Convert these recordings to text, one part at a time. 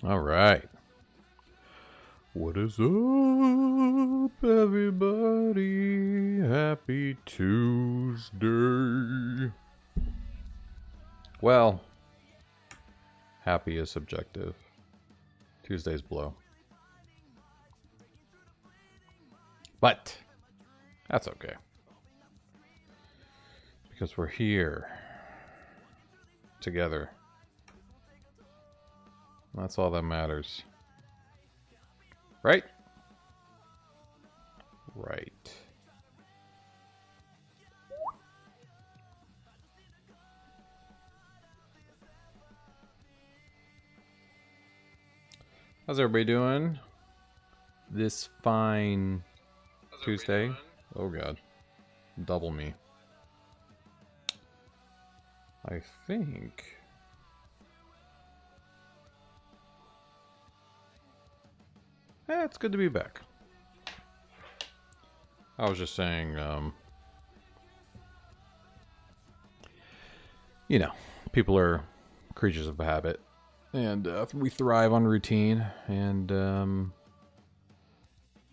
All right. What is up, everybody? Happy Tuesday. Well, happy is subjective. Tuesday's blow. But that's okay. Because we're here together. That's all that matters. Right? Right. How's everybody doing? This fine Tuesday. Oh god. Double me. I think. It's good to be back. I was just saying, you know, people are creatures of habit, and we thrive on routine, and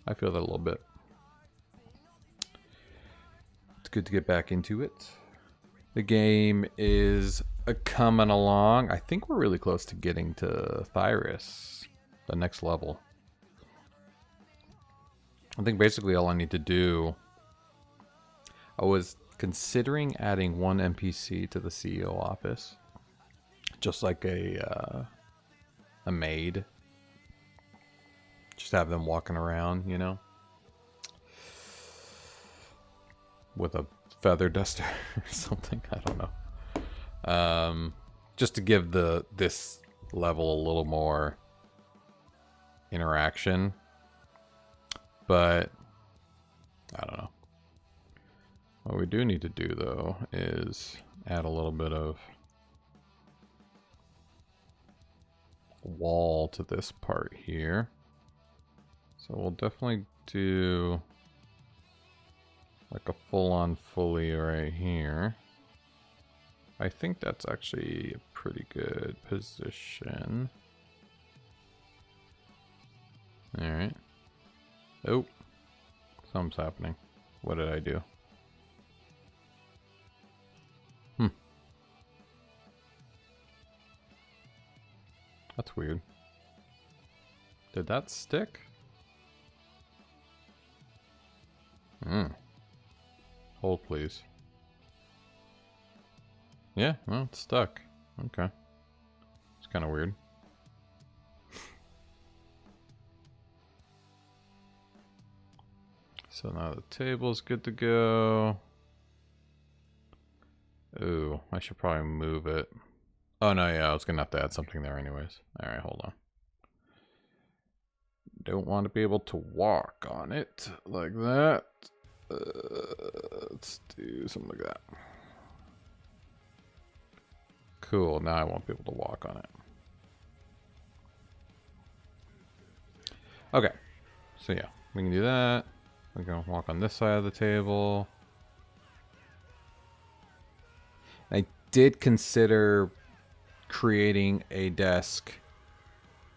I feel that a little bit. It's good to get back into it. The game is coming along. I think we're really close to getting to Thyrus, the next level. I think basically all I need to do... I was considering adding one NPC to the CEO office. Just like a maid. Just have them walking around, you know? With a feather duster or something. I don't know. Just to give this level a little more interaction. But I don't know. What we do need to do though is add a little bit of wall to this part here. So we'll definitely do like a full-on fully right here. I think that's actually a pretty good position. Alright. Oh, something's happening. What did I do? That's weird. Did that stick? Hold, please. Yeah, well, it's stuck. Okay. It's kind of weird. So now the table's good to go. Ooh, I should probably move it. Oh no, yeah, I was gonna have to add something there anyways. Alright, hold on. Don't want to be able to walk on it like that. Let's do something like that. Cool, now I won't be able to walk on it. Okay, so yeah, we can do that. We can walk on this side of the table. I did consider creating a desk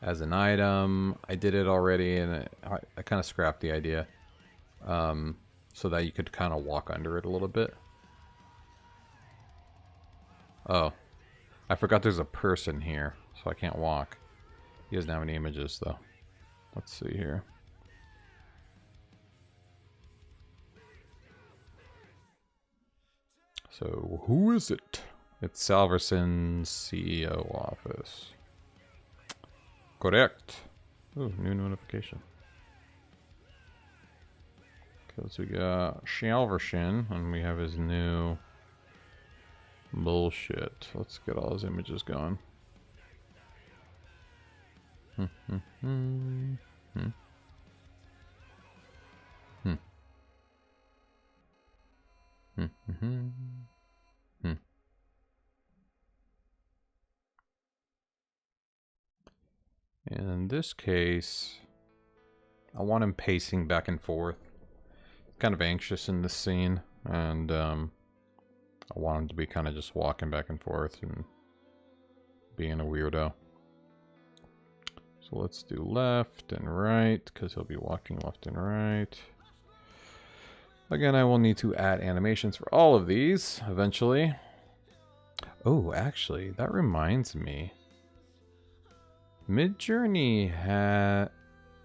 as an item. I did it already, and I kind of scrapped the idea so that you could kind of walk under it a little bit. Oh, I forgot there's a person here, so I can't walk. He doesn't have any images though. Let's see here. So who is it? It's Salverson's CEO office. Correct. Ooh, new notification. Okay, so we got Salverson, and we have his new bullshit. Let's get all his images going. In this case, I want him pacing back and forth. Kind of anxious in this scene, and I want him to be kind of just walking back and forth and being a weirdo. So let's do left and right, because he'll be walking left and right. Again, I will need to add animations for all of these eventually. Oh, actually, that reminds me. Midjourney had...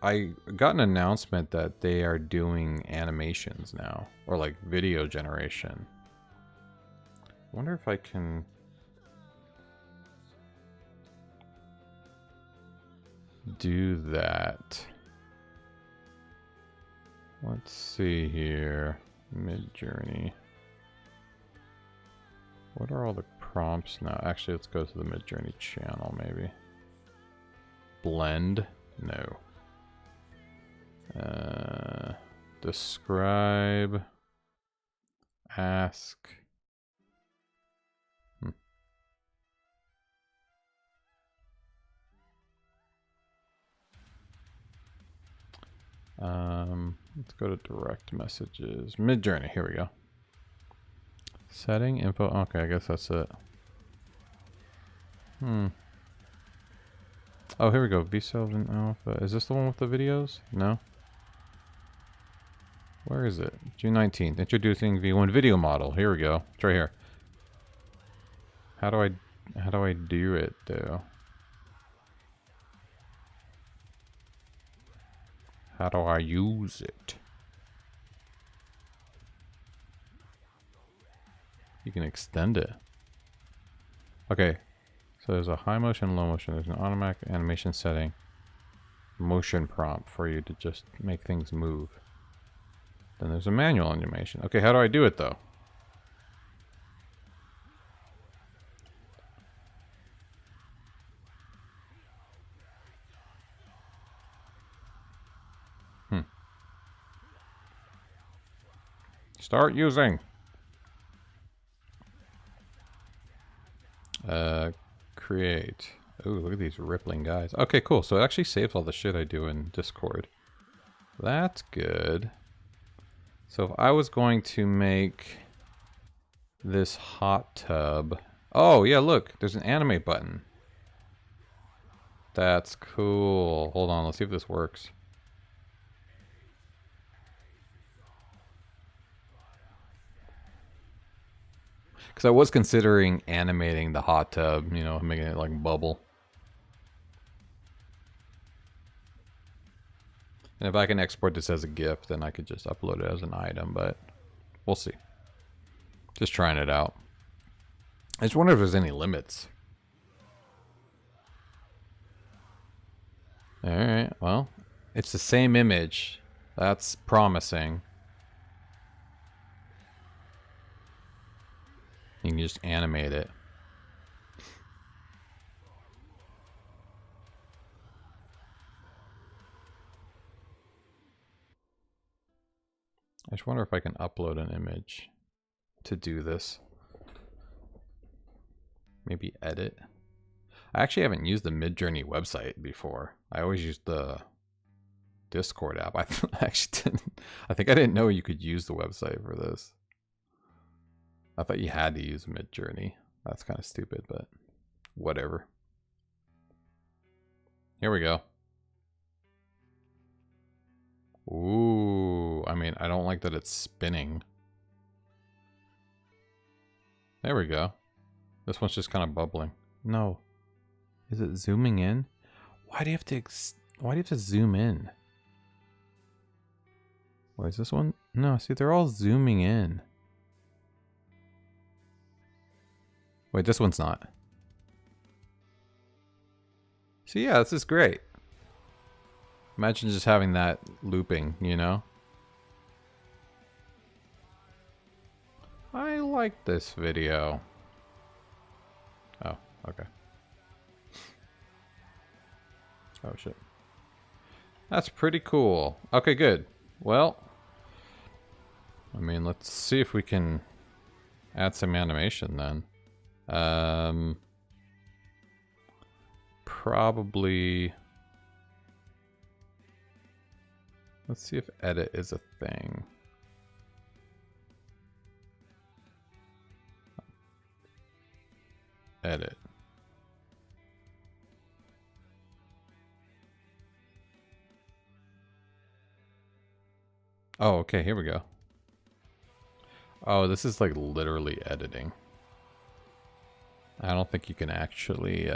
I got an announcement that they are doing animations now, or like video generation. I wonder if I can... do that. Let's see here. Midjourney. What are all the prompts now? Actually, let's go to the Midjourney channel, maybe. Blend? No. Describe. Ask. Let's go to direct messages. Midjourney, here we go. Setting info. Okay, I guess that's it. Oh, here we go. V7 Alpha. Is this the one with the videos? No. Where is it? June 19th. Introducing V1 video model. Here we go. It's right here. How do I do it though? How do I use it? You can extend it. Okay. So there's a high motion, low motion. There's an automatic animation setting. Motion prompt for you to just make things move. Then there's a manual animation. Okay, how do I do it though? Start using. Create. Oh, look at these rippling guys. Okay, cool. So it actually saves all the shit I do in Discord. That's good. So if I was going to make this hot tub... Oh, yeah, look. There's an animate button. That's cool. Hold on, let's see if this works. Because I was considering animating the hot tub, you know, making it like bubble. And if I can export this as a GIF, then I could just upload it as an item, but we'll see. Just trying it out. I just wonder if there's any limits. Alright, well, it's the same image. That's promising. You can just animate it. I just wonder if I can upload an image to do this. Maybe edit. I actually haven't used the Midjourney website before. I always used the Discord app. I actually didn't. I think I didn't know you could use the website for this. I thought you had to use Midjourney. That's kind of stupid, but whatever. Here we go. Ooh, I mean, I don't like that it's spinning. There we go. This one's just kind of bubbling. No. Is it zooming in? Why do you have to zoom in? Why is this one? No, see, they're all zooming in. Wait, this one's not. So yeah, this is great. Imagine just having that looping, you know? I like this video. Oh, okay. Oh shit. That's pretty cool. Okay, good. Well, I mean, let's see if we can add some animation then. Probably. Let's see if edit is a thing. Edit. Oh, okay, here we go. Oh, this is like literally editing. I don't think you can actually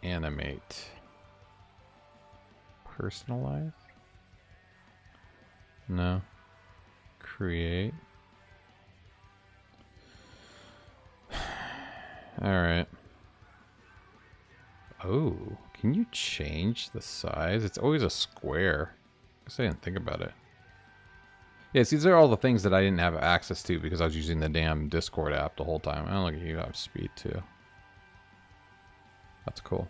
animate. Personalize? No. Create. Alright. Oh, can you change the size? It's always a square. I guess I didn't think about it. Yes, these are all the things that I didn't have access to because I was using the damn Discord app the whole time. Oh, look at you have speed too. That's cool.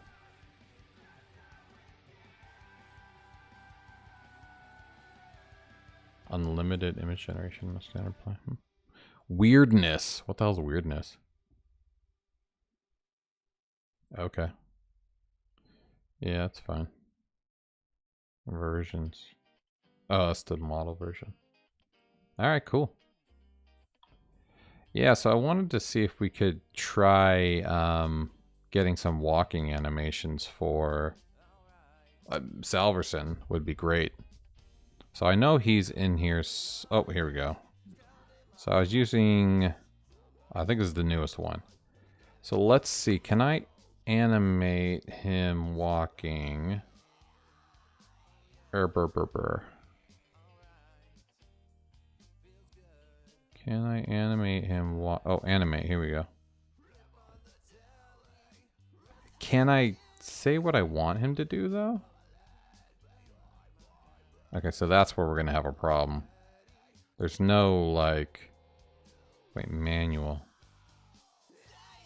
Unlimited image generation, standard plan. Weirdness. What the hell's weirdness? Okay. Yeah, that's fine. Versions. Oh, that's the model version. Alright, cool. Yeah, so I wanted to see if we could try getting some walking animations for Salverson would be great. So I know he's in here. Oh, here we go. So I was using, I think this is the newest one. So let's see, can I animate him walking? Can I animate him walk? Oh, animate, here we go. Can I say what I want him to do though? Okay, so that's where we're gonna have a problem. There's no like, wait, manual.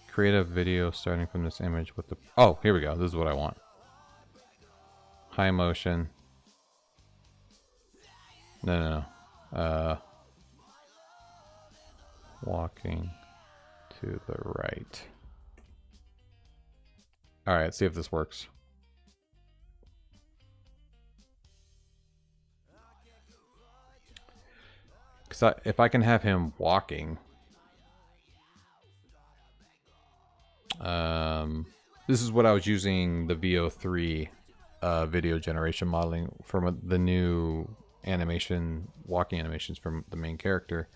Create a video starting from this image with the, oh, here we go. This is what I want. High motion. No. Walking to the right. All right, see if this works. Because if I can have him walking, this is what I was using the VO3 video generation modeling from the new animation, walking animations from the main character,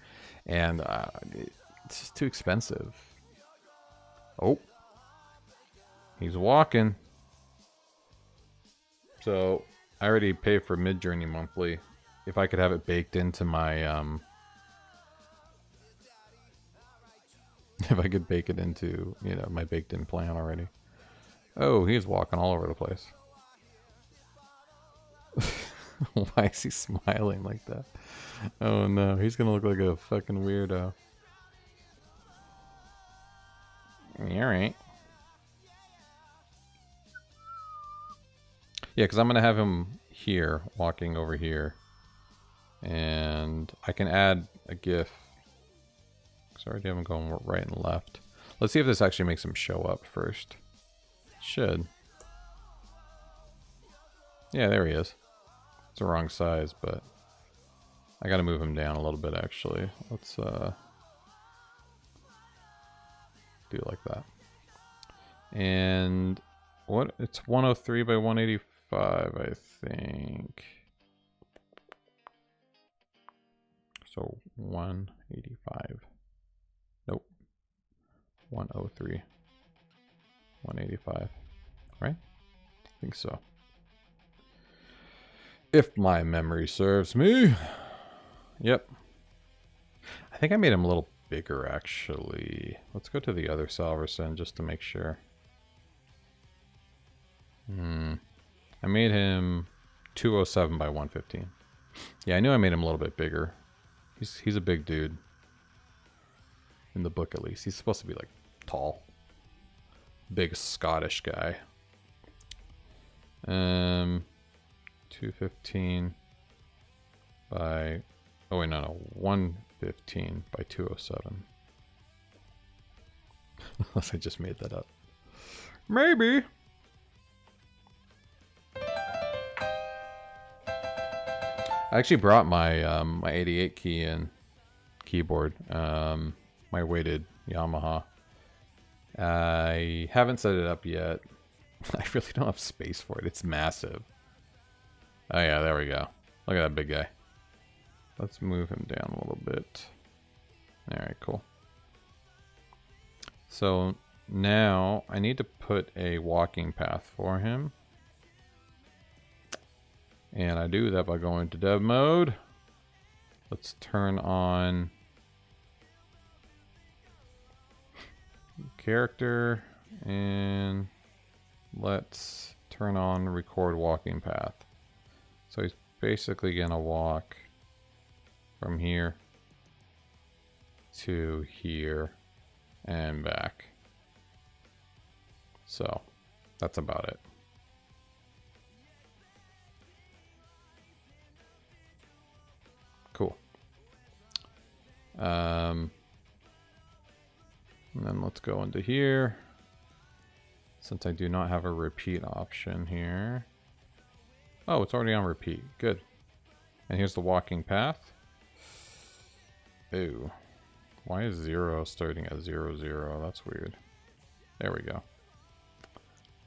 and it's just too expensive. Oh, he's walking. So I already pay for Midjourney monthly. If I could have it baked into my if I could bake it into, you know, my baked in plan already. Oh, he's walking all over the place. Why is he smiling like that? Oh no, he's gonna look like a fucking weirdo. Alright. Yeah, because I'm gonna have him here, walking over here. And I can add a GIF. Because I already have him going right and left. Let's see if this actually makes him show up first. Should. Yeah, there he is. It's the wrong size, but I gotta move him down a little bit actually. Let's do it like that. And what? It's 103 by 185, I think. So 185. Nope. 103. 185. Right? I think so. If my memory serves me. Yep. I think I made him a little bigger, actually. Let's go to the other Salverson just to make sure. I made him 207 by 115. Yeah, I knew I made him a little bit bigger. He's a big dude. In the book, at least. He's supposed to be, like, tall. Big Scottish guy. 215 by... Oh, wait, no. 115 by 207. Unless I just made that up. Maybe. I actually brought my my 88 key in keyboard, my weighted Yamaha. I haven't set it up yet. I really don't have space for it. It's massive. Oh yeah, there we go. Look at that big guy. Let's move him down a little bit. Alright, cool. So now I need to put a walking path for him. And I do that by going to dev mode. Let's turn on character and let's turn on record walking path. So he's basically gonna walk from here to here and back. So that's about it. Cool. And then let's go into here. Since I do not have a repeat option here. Oh, it's already on repeat. Good. And here's the walking path. Ew. Why is 0 starting at 0, 0? That's weird. There we go.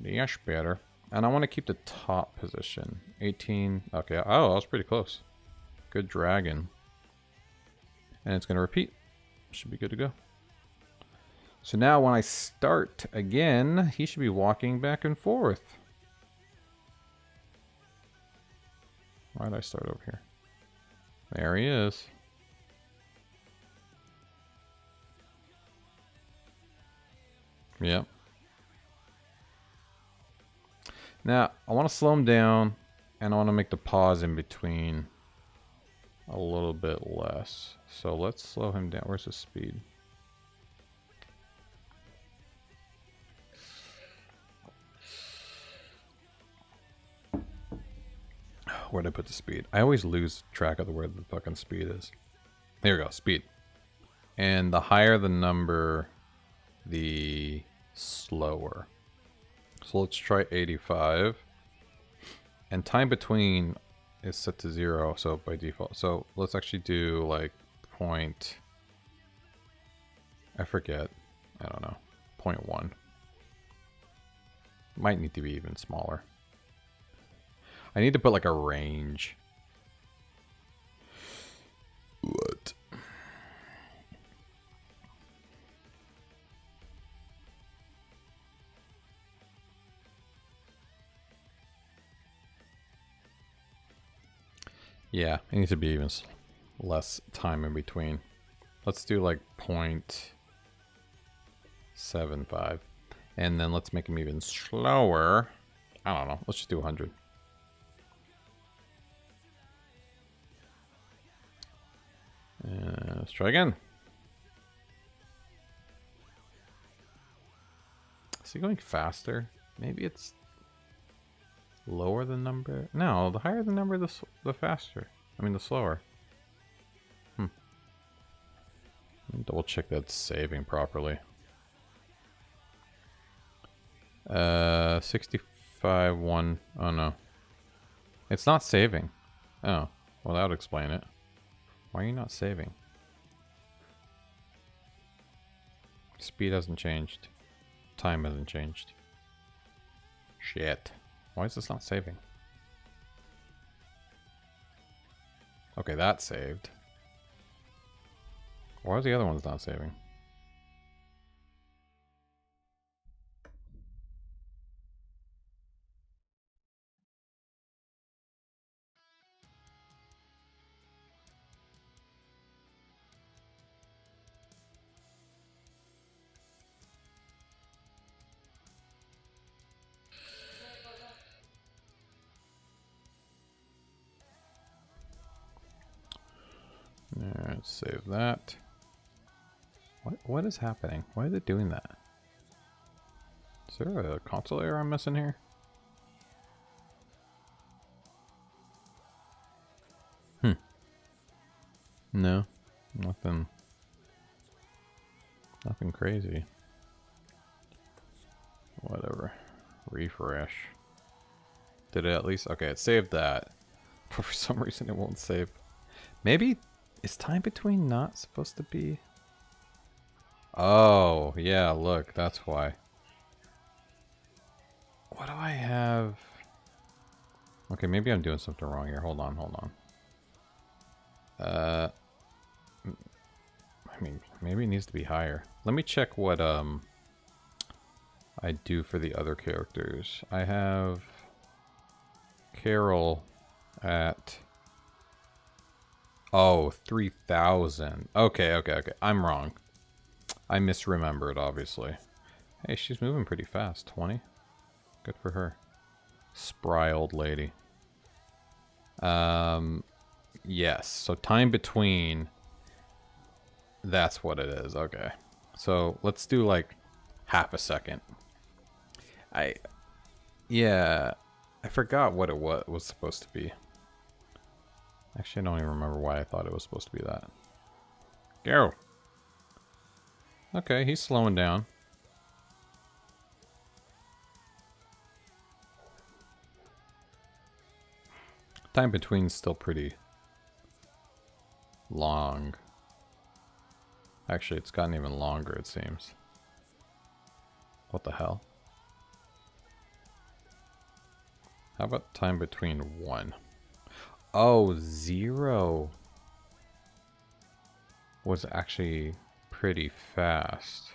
Yes, better. And I want to keep the top position. 18. Okay. Oh, that was pretty close. Good dragon. And it's going to repeat. Should be good to go. So now when I start again, he should be walking back and forth. Why did I start over here? There he is. Yep. Now, I want to slow him down, and I want to make the pause in between a little bit less. So let's slow him down. Where's his speed? Where'd I put the speed? I always lose track of where the fucking speed is. There we go, speed. And the higher the number, the slower. So let's try 85. And time between is set to 0, so by default. So let's actually do like point... I forget. I don't know. 0.1. Might need to be even smaller. I need to put like a range. What? Yeah, it needs to be even less time in between. Let's do like 0.75. And then let's make them even slower. I don't know. Let's just do 100. Let's try again. Is he going faster? Maybe it's lower the number. No, the higher the number, the faster. I mean, the slower. Let me double check that's saving properly. 65 1. Oh no, it's not saving. Oh, well, that would explain it. Why are you not saving? Speed hasn't changed. Time hasn't changed. Shit. Why is this not saving? Okay, that saved. Why are the other ones not saving? Alright, save that. What is happening? Why is it doing that? Is there a console error I'm missing here? No. Nothing crazy. Whatever. Refresh. Did it at least? Okay, it saved that. But for some reason it won't save. Maybe is time between not supposed to be? Oh, yeah, look, that's why. What do I have? Okay, maybe I'm doing something wrong here. Hold on. I mean, maybe it needs to be higher. Let me check what I do for the other characters. I have Carol at 3,000. Okay. I'm wrong. I misremembered, obviously. Hey, she's moving pretty fast. 20. Good for her. Spry old lady. Yes. So time between. That's what it is. Okay. So let's do like half a second. Yeah, I forgot what it was supposed to be. Actually, I don't even remember why I thought it was supposed to be that. Go. Okay, he's slowing down. Time between still pretty long. Actually, it's gotten even longer, it seems. What the hell? How about time between 1? Oh, 0 was actually pretty fast.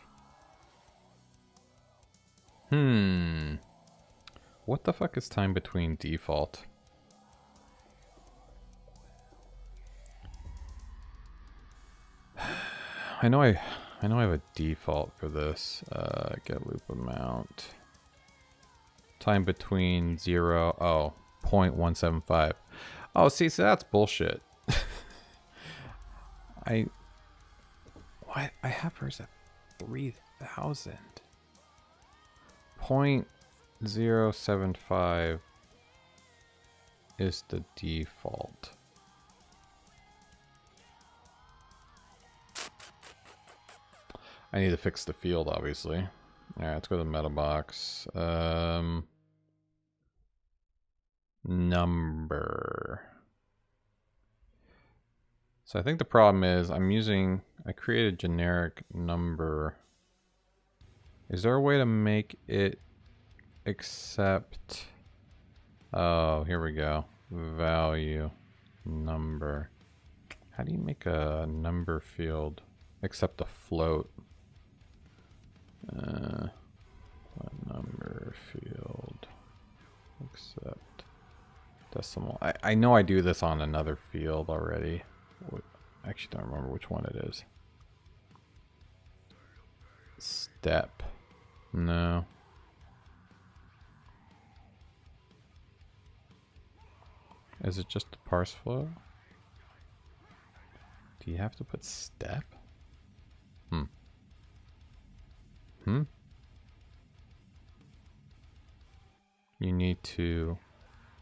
What the fuck is time between default? I know I have a default for this. Get loop amount. Time between 0. Oh, 0.175. Oh, see, so that's bullshit. I have hers at 3,000. 0.075 is the default. I need to fix the field, obviously. Alright, let's go to the meta box. Number. So I think the problem is I created generic number. Is there a way to make it accept? Oh, here we go. Value number. How do you make a number field accept a float? A number field accept decimal. I know I do this on another field already. I actually don't remember which one it is. Step. No. Is it just a parse flow? Do you have to put step? You need to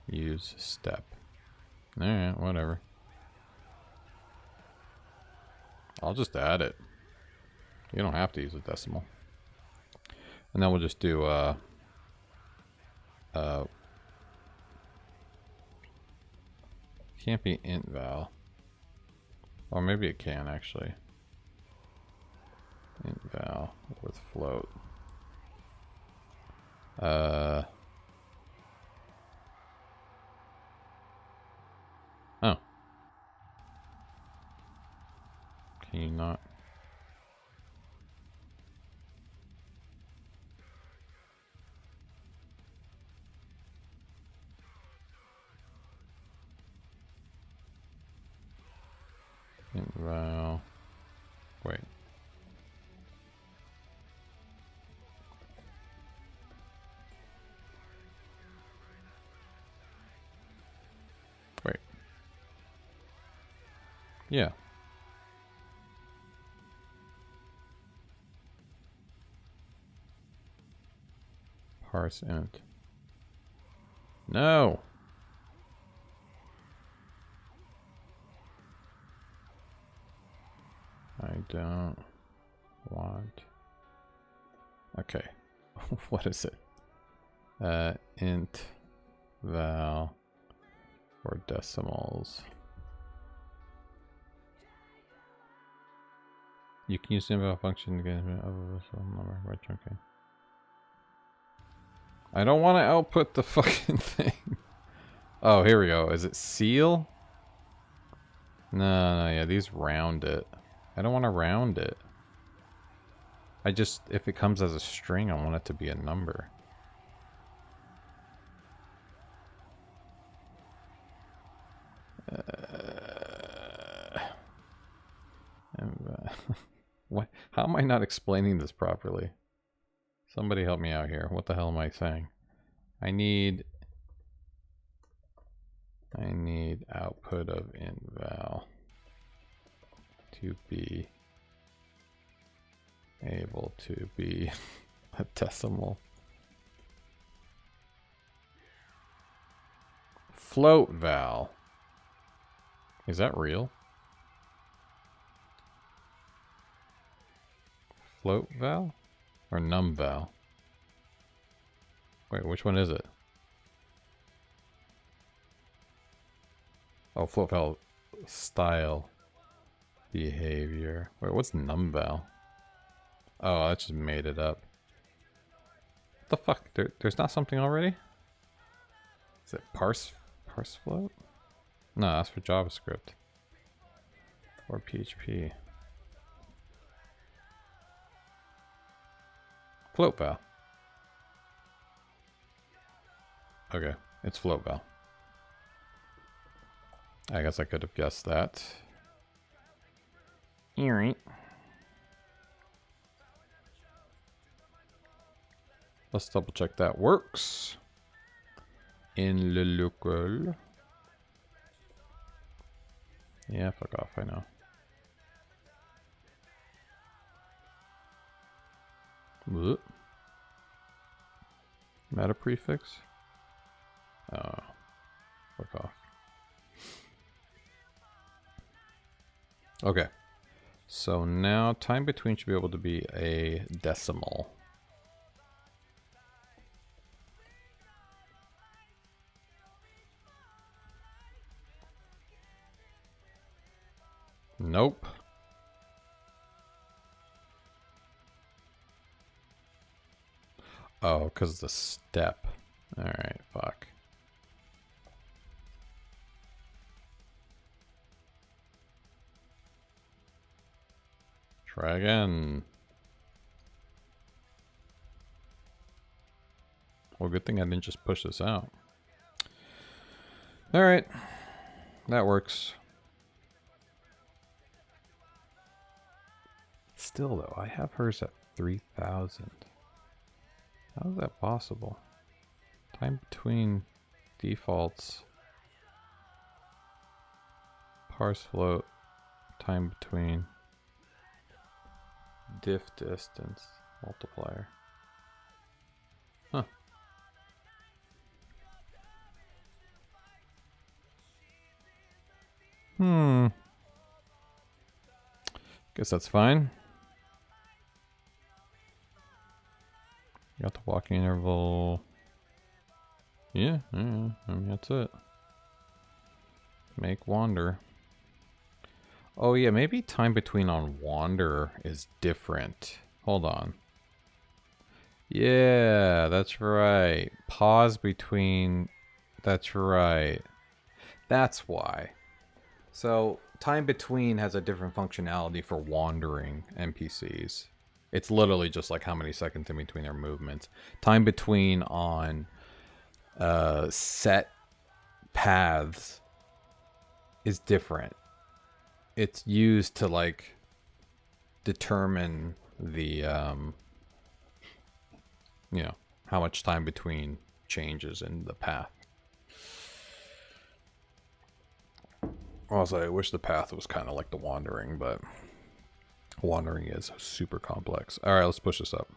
use step. Alright, whatever. I'll just add it. You don't have to use a decimal. And then we'll just do can't be int val. Or maybe it can actually. Int val with float. Oh. Can you not? Int val. Wait. Wait. Yeah. Parse int. No. I don't want. Okay. What is it? Int val or decimals. You can use the inval function to get number right trunking. I don't want to output the fucking thing. Oh, here we go. Is it seal? No, yeah, these round it. I don't want to round it. I just, if it comes as a string, I want it to be a number. What? How am I not explaining this properly? Somebody help me out here. What the hell am I saying? I need output of inval to be able to be a decimal. Float val. Is that real? Float val? Or num val? Wait, which one is it? Oh, float val style behavior. Wait, what's num val? Oh, I just made it up. What the fuck? There's not something already? Is it parse float? No, that's for JavaScript. Or PHP. Float val. Okay, it's float val. I guess I could have guessed that. Alright. Let's double check that works. In le local. Yeah, fuck off, I know. Whoop. Meta prefix? Oh, fuck off. Okay. So now time between should be able to be a decimal. Nope. Oh, because the step. Alright, fuck. Try again. Well, good thing I didn't just push this out. Alright. That works. Still, though, I have hers at 3,000. How is that possible? Time between defaults. Parse float. Time between. Diff distance. Multiplier. Huh. Guess that's fine. Got the walking interval. Yeah, I mean, that's it. Make wander. Oh yeah, maybe time between on wander is different. Hold on. Yeah, that's right. Pause between. That's right. That's why. So time between has a different functionality for wandering NPCs. It's literally just like how many seconds in between their movements. Time between on set paths is different. It's used to like determine the you know, how much time between changes in the path. Also, I wish the path was kind of like the wandering, but wandering is super complex. All right, let's push this up.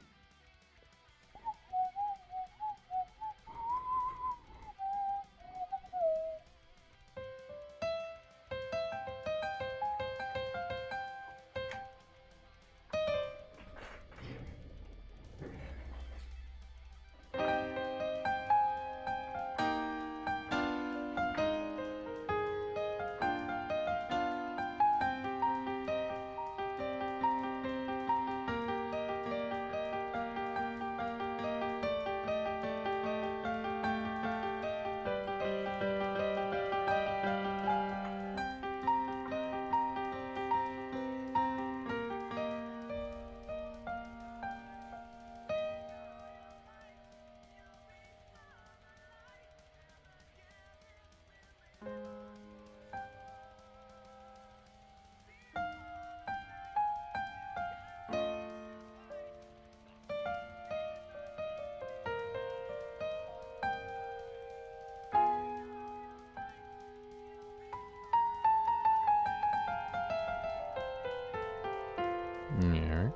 Yeah.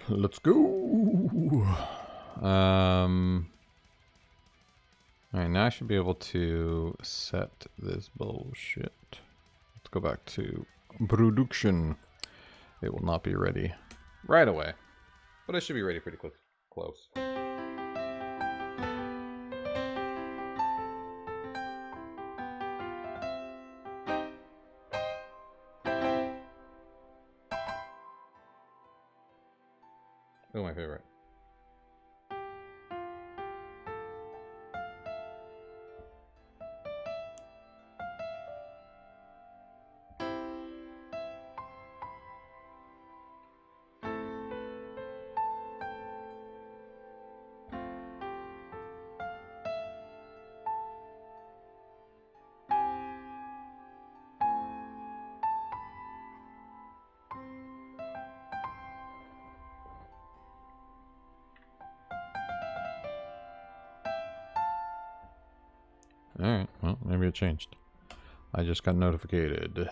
Let's go. Alright, now I should be able to set this bullshit. Let's go back to production. It will not be ready right away, but it should be ready pretty close. Oh, my favorite. Alright, well, maybe it changed. I just got notified.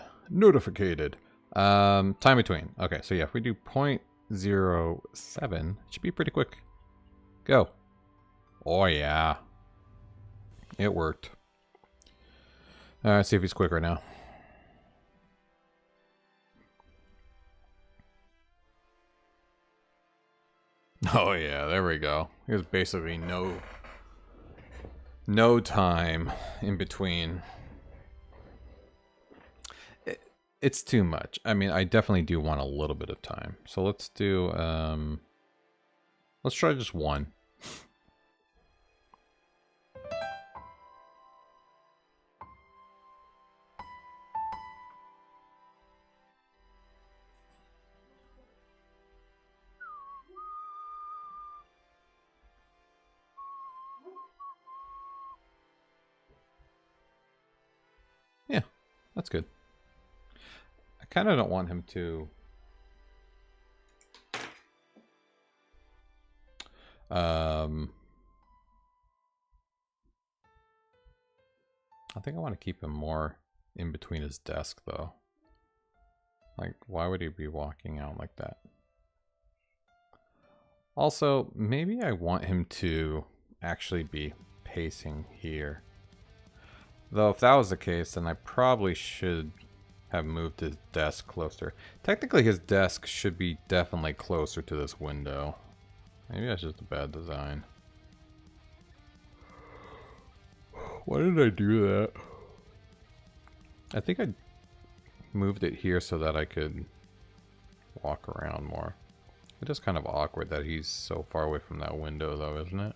Time between. Okay, so yeah, if we do 0.07, it should be pretty quick. Go. Oh yeah. It worked. Alright, see if he's quick right now. Oh yeah, there we go. There's basically no time in between. It's too much. I mean, I definitely do want a little bit of time. So let's do, let's try just one. Yeah, that's good. I kind of don't want him to... I think I want to keep him more in between his desk, though. Like, why would he be walking out like that? Also, maybe I want him to actually be pacing here. Though, if that was the case, then I probably should have moved his desk closer. Technically, his desk should be definitely closer to this window. Maybe that's just a bad design. Why did I do that? I think I moved it here so that I could walk around more. It is kind of awkward that he's so far away from that window, though, isn't it?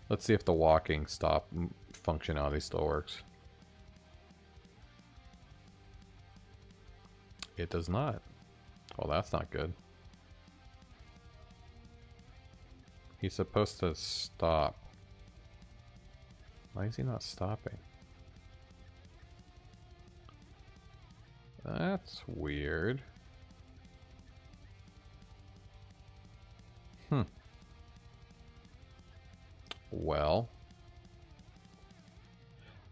Let's see if the walking stop functionality still works. It does not. Well, that's not good. He's supposed to stop. Why is he not stopping? That's weird. Well.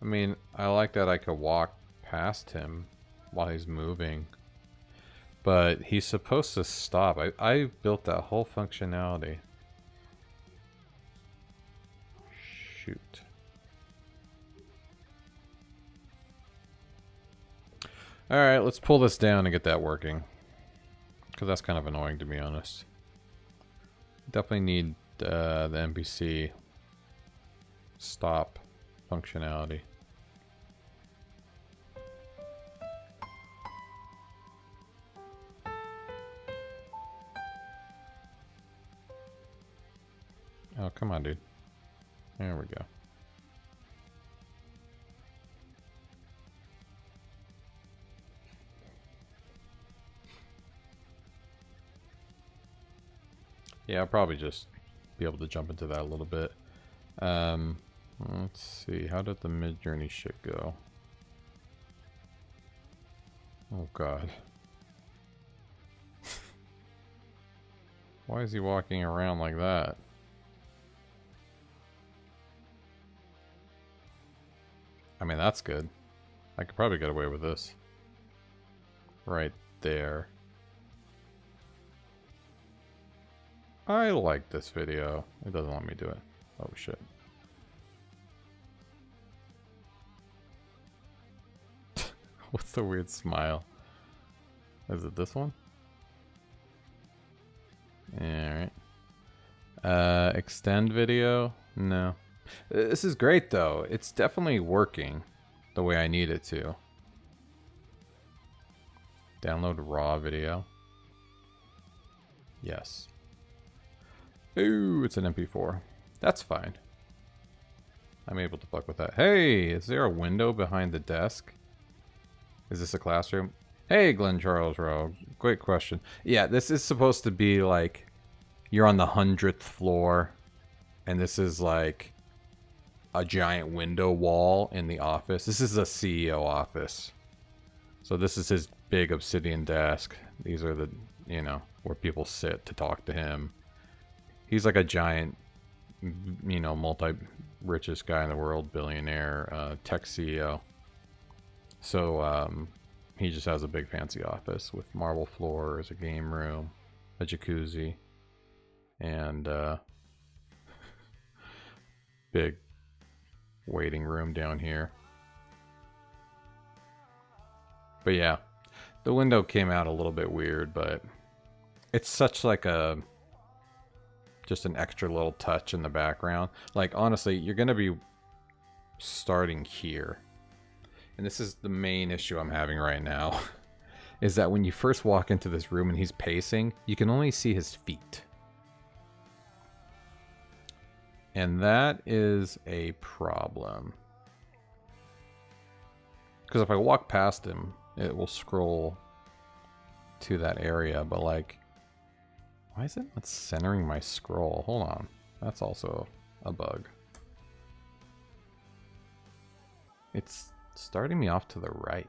I mean, I like that I could walk past him while he's moving. But he's supposed to stop. I built that whole functionality. Shoot. Alright, let's pull this down and get that working. Because that's kind of annoying, to be honest. Definitely need the NPC stop functionality. Oh, come on, dude. There we go. Yeah, I'll probably just be able to jump into that a little bit. Let's see. How did the mid-journey shit go? Oh, God. Why is he walking around like that? I mean, that's good. I could probably get away with this. Right there. I like this video. It doesn't let me do it. Oh, shit. What's the weird smile? Is it this one? Alright. Extend video? No. This is great though. It's definitely working the way I need it to. Download raw video. Yes. Ooh, it's an MP4. That's fine. I'm able to fuck with that. Hey, is there a window behind the desk? Is this a classroom? Hey, Glenn Charles Rowe. Great question. Yeah, this is supposed to be like you're on the 100th floor, and this is like a giant window wall in the office. This is a CEO office. So this is his big obsidian desk. These are the, you know, where people sit to talk to him. He's like a giant, you know, multi-richest guy in the world, billionaire, tech CEO. So he just has a big fancy office with marble floors, a game room, a jacuzzi, and big waiting room down here. But yeah, the window came out a little bit weird, but it's such like a just an extra little touch in the background. Like honestly, you're gonna be starting here. And this is the main issue I'm having right now, is that when you first walk into this room and he's pacing, you can only see his feet. And that is a problem. Because if I walk past him, it will scroll to that area, but like, why is it not centering my scroll? Hold on, that's also a bug. It's starting me off to the right.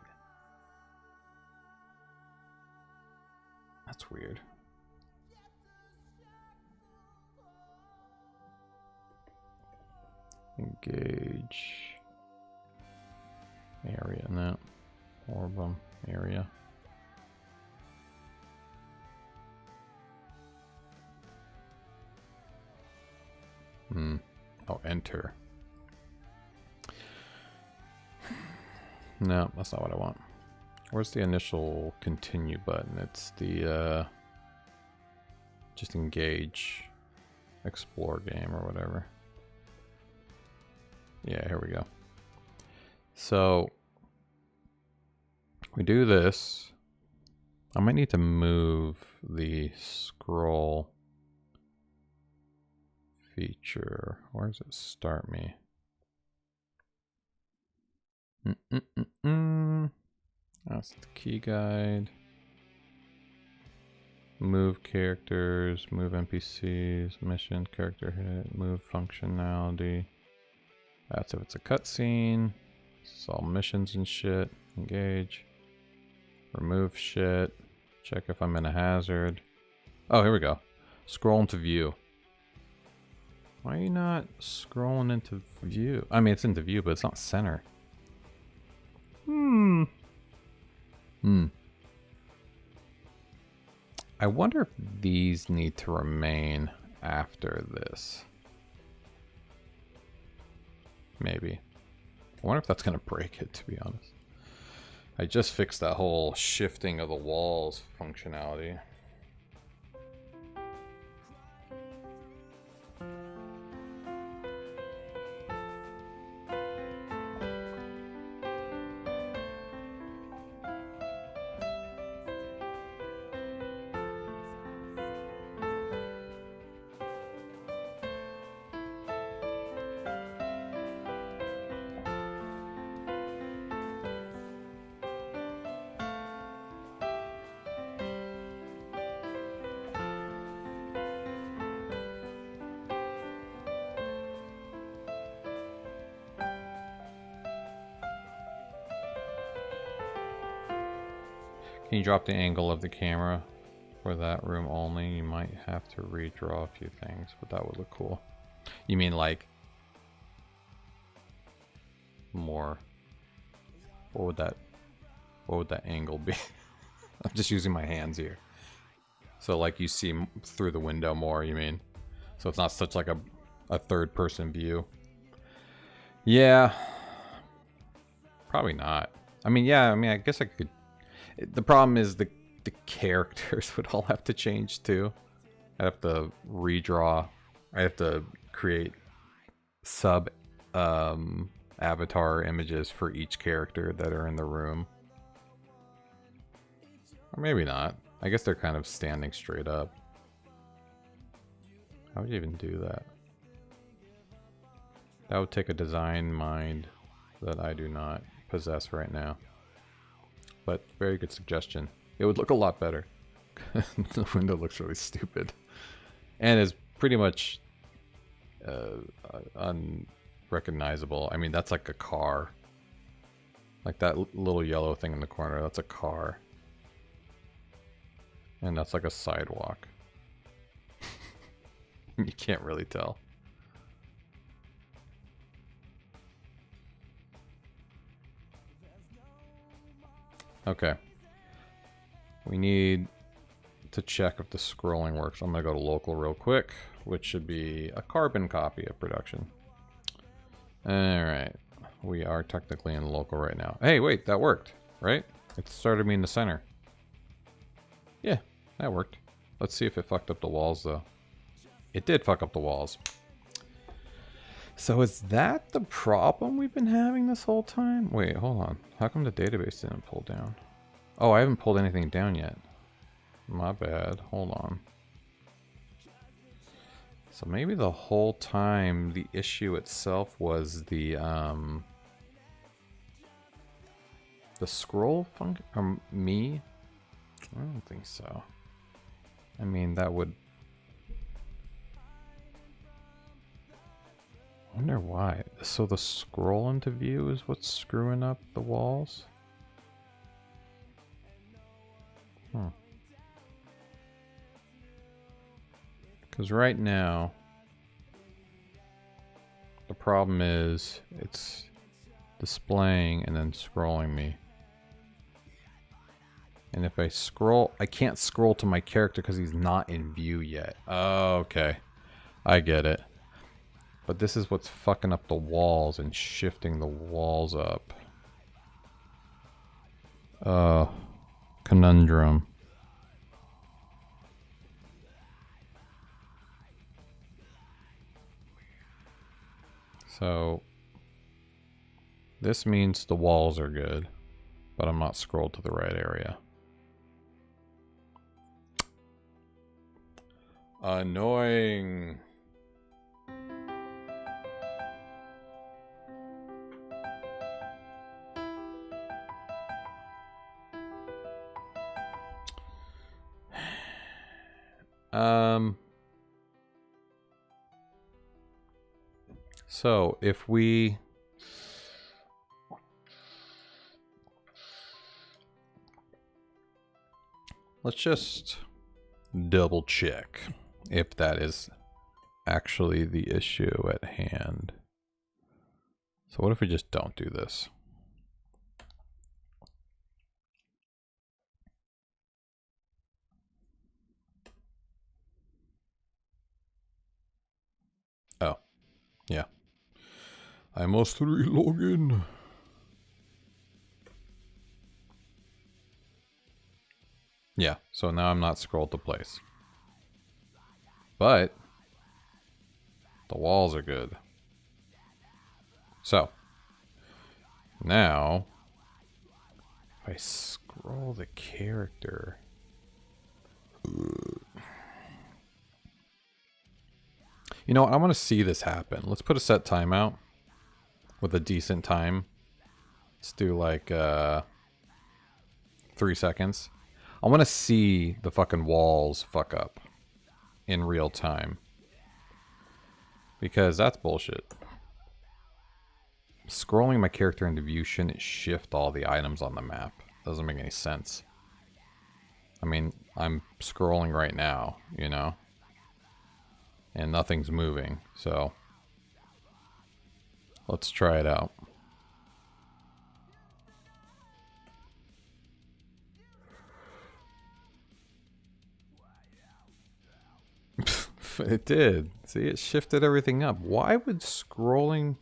That's weird. Engage area in that Orbem area. Oh, enter. No, that's not what I want. Where's the initial continue button? It's the just engage, explore game or whatever. Yeah, here we go. So we do this. I might need to move the scroll feature. Where does it start me? That's the key guide. Move characters, move NPCs, mission, character hit, move functionality. That's if it's a cutscene. It's all missions and shit. Engage. Remove shit. Check if I'm in a hazard. Oh, here we go. Scroll into view. Why are you not scrolling into view? I mean, it's into view, but it's not center. I wonder if these need to remain after this. Maybe. I wonder if that's going to break it, to be honest. I just fixed that whole shifting of the walls functionality. Can you drop the angle of the camera for that room only? You might have to redraw a few things, but that would look cool. You mean like more What would that angle be? I'm just using my hands here. So like you see through the window more, you mean? So it's not such like a third person view. Yeah. Probably not. I mean, yeah, I mean, I guess I could. The problem is the characters would all have to change too. I'd have to redraw. I have to create sub avatar images for each character that are in the room. Or maybe not. I guess they're kind of standing straight up. How would you even do that? That would take a design mind that I do not possess right now. But very good suggestion. It would look a lot better. The window looks really stupid. And is pretty much unrecognizable. I mean, that's like a car. Like that little yellow thing in the corner, that's a car. And that's like a sidewalk. You can't really tell. Okay. We need to check if the scrolling works. I'm going to go to local real quick, which should be a carbon copy of production. Alright. We are technically in local right now. Hey, wait, that worked, right? It started me in the center. Yeah, that worked. Let's see if it fucked up the walls, though. It did fuck up the walls. So is that the problem we've been having this whole time? Wait, hold on. How come the database didn't pull down? Oh, I haven't pulled anything down yet. My bad. Hold on. So maybe the whole time the issue itself was the scroll function, me? I don't think so. I mean, that would... I wonder why. So the scroll into view is what's screwing up the walls? Because right now, the problem is it's displaying and then scrolling me. And if I scroll, I can't scroll to my character because he's not in view yet. Oh, okay. I get it. But this is what's fucking up the walls and shifting the walls up. Conundrum. So, this means the walls are good, but I'm not scrolled to the right area. Annoying. So if we let's just double check if that is actually the issue at hand. So what if we just don't do this? Oh, yeah. I must re-log in. Yeah, so now I'm not scrolled to place. But the walls are good. So now if I scroll the character, you know, I want to see this happen. Let's put a set timeout with a decent time. Let's do like 3 seconds. I want to see the fucking walls fuck up in real time. Because that's bullshit. Scrolling my character into view shouldn't shift all the items on the map. Doesn't make any sense. I mean, I'm scrolling right now, you know? And nothing's moving, so let's try it out. It did. See, it shifted everything up. Why would scrolling...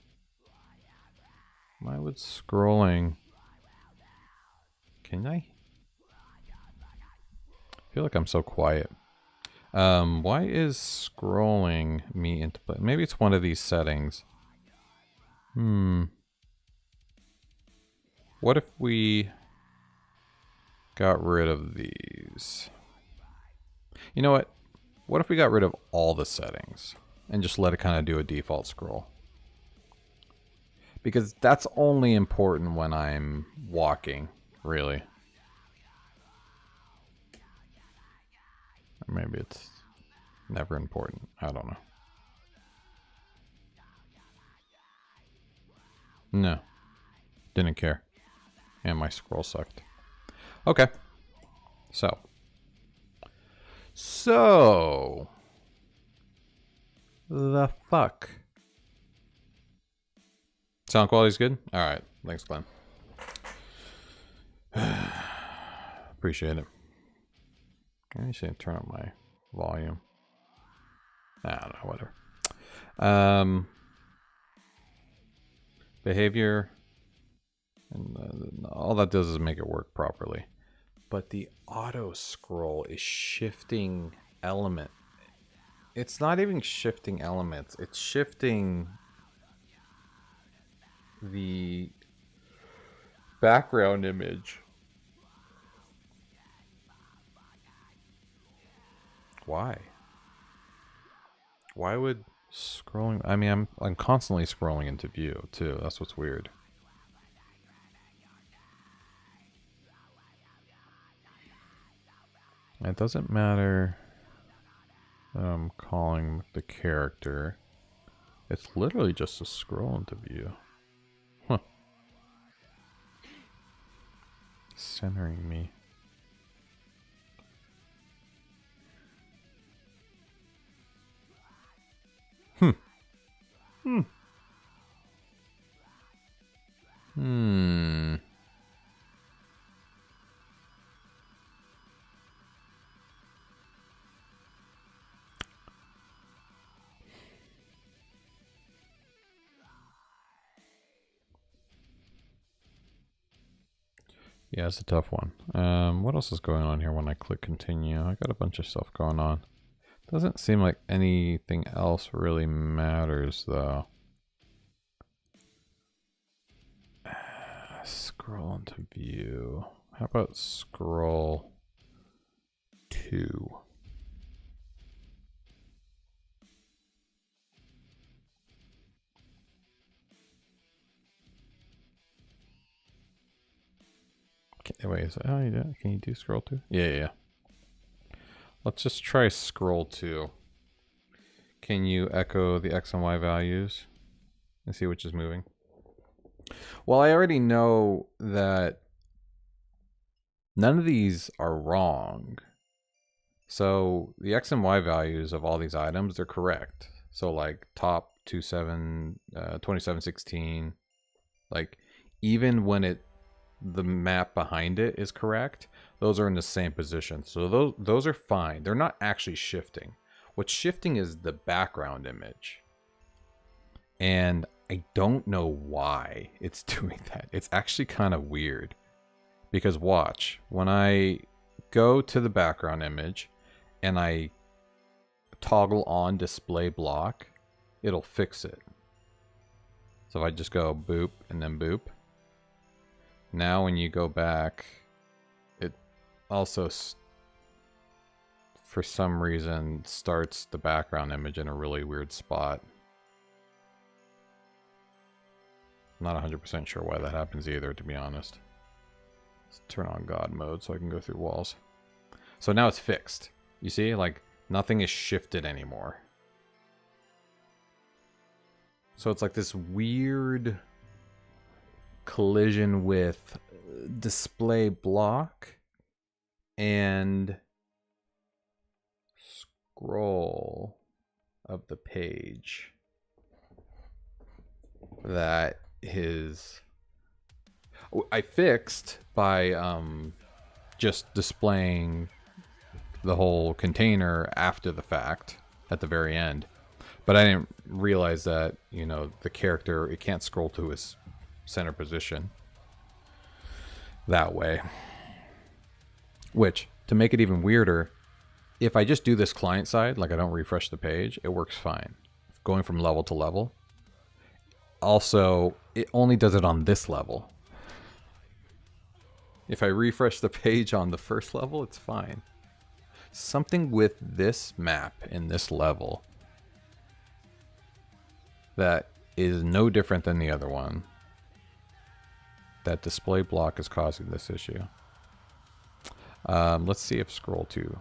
Can I? I feel like I'm so quiet. Why is scrolling me into play? Maybe it's one of these settings. What if we got rid of these? You know what? What if we got rid of all the settings and just let it kind of do a default scroll? Because that's only important when I'm walking, really. Or maybe it's never important. I don't know. No. Didn't care. And my scroll sucked. Okay. So. The fuck? Sound quality's good? Alright. Thanks, Glenn. Appreciate it. I need to turn up my volume. I don't know, whatever. Behavior. And all that does is make it work properly. But the auto scroll is shifting element. It's not even shifting elements. It's shifting the background image. Why? Why would scrolling... I mean, I'm constantly scrolling into view, too. That's what's weird. It doesn't matter calling the character. It's literally just a scroll into view. Huh. Centering me. Yeah, it's a tough one. What else is going on here when I click continue? I got a bunch of stuff going on. Doesn't seem like anything else really matters, though. Scroll into view. How about scroll to? Wait, is that how you do it? Can you do scroll to? Yeah. Let's just try scroll to. Can you echo the X and Y values and see which is moving? Well, I already know that none of these are wrong. So the X and Y values of all these items, they're correct. So like top 2716, like even when the map behind it is correct, those are in the same position. So those are fine. They're not actually shifting. What's shifting is the background image. And I don't know why it's doing that. It's actually kind of weird. Because watch, when I go to the background image and I toggle on display block, it'll fix it. So if I just go boop and then boop. Now when you go back, it also, for some reason, starts the background image in a really weird spot. I'm not 100% sure why that happens either, to be honest. Let's turn on God mode so I can go through walls. So now it's fixed. You see, like, nothing is shifted anymore. So it's like this weird collision with display block and scroll of the page that I fixed by just displaying the whole container after the fact. at the very end. But I didn't realize that, you know, the character, it can't scroll to his center position that way. Which, to make it even weirder, if I just do this client side, like I don't refresh the page, it works fine. Going from level to level. Also, it only does it on this level. If I refresh the page on the first level, it's fine. Something with this map in this level that is no different than the other one. That display block is causing this issue. Let's see if scroll 2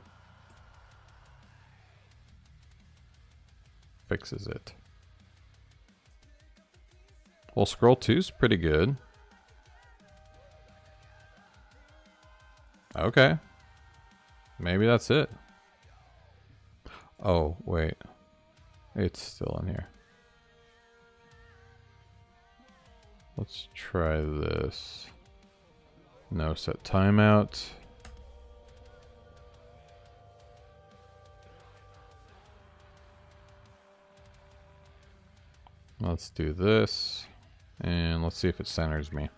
fixes it. Well, scroll 2 is pretty good. Okay. Maybe that's it. Oh, wait. It's still in here. Let's try this. No set timeout. Let's do this. And let's see if it centers me.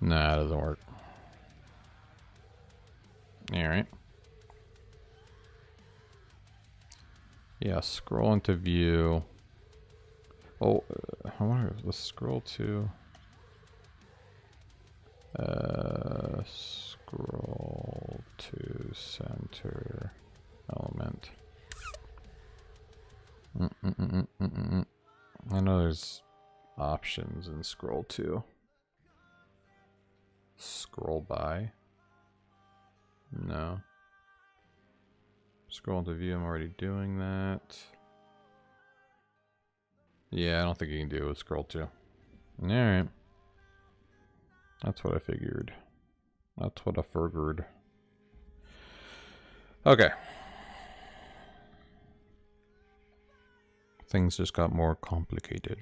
Nah, it doesn't work. Alright. Yeah, scroll into view. Oh, I wonder if let's scroll to scroll to center element. I know there's options in scroll to. Scroll by. No. Scroll into view, I'm already doing that. Yeah, I don't think you can do it with scroll to. Alright. That's what I figured. That's what I figured. Okay. Things just got more complicated.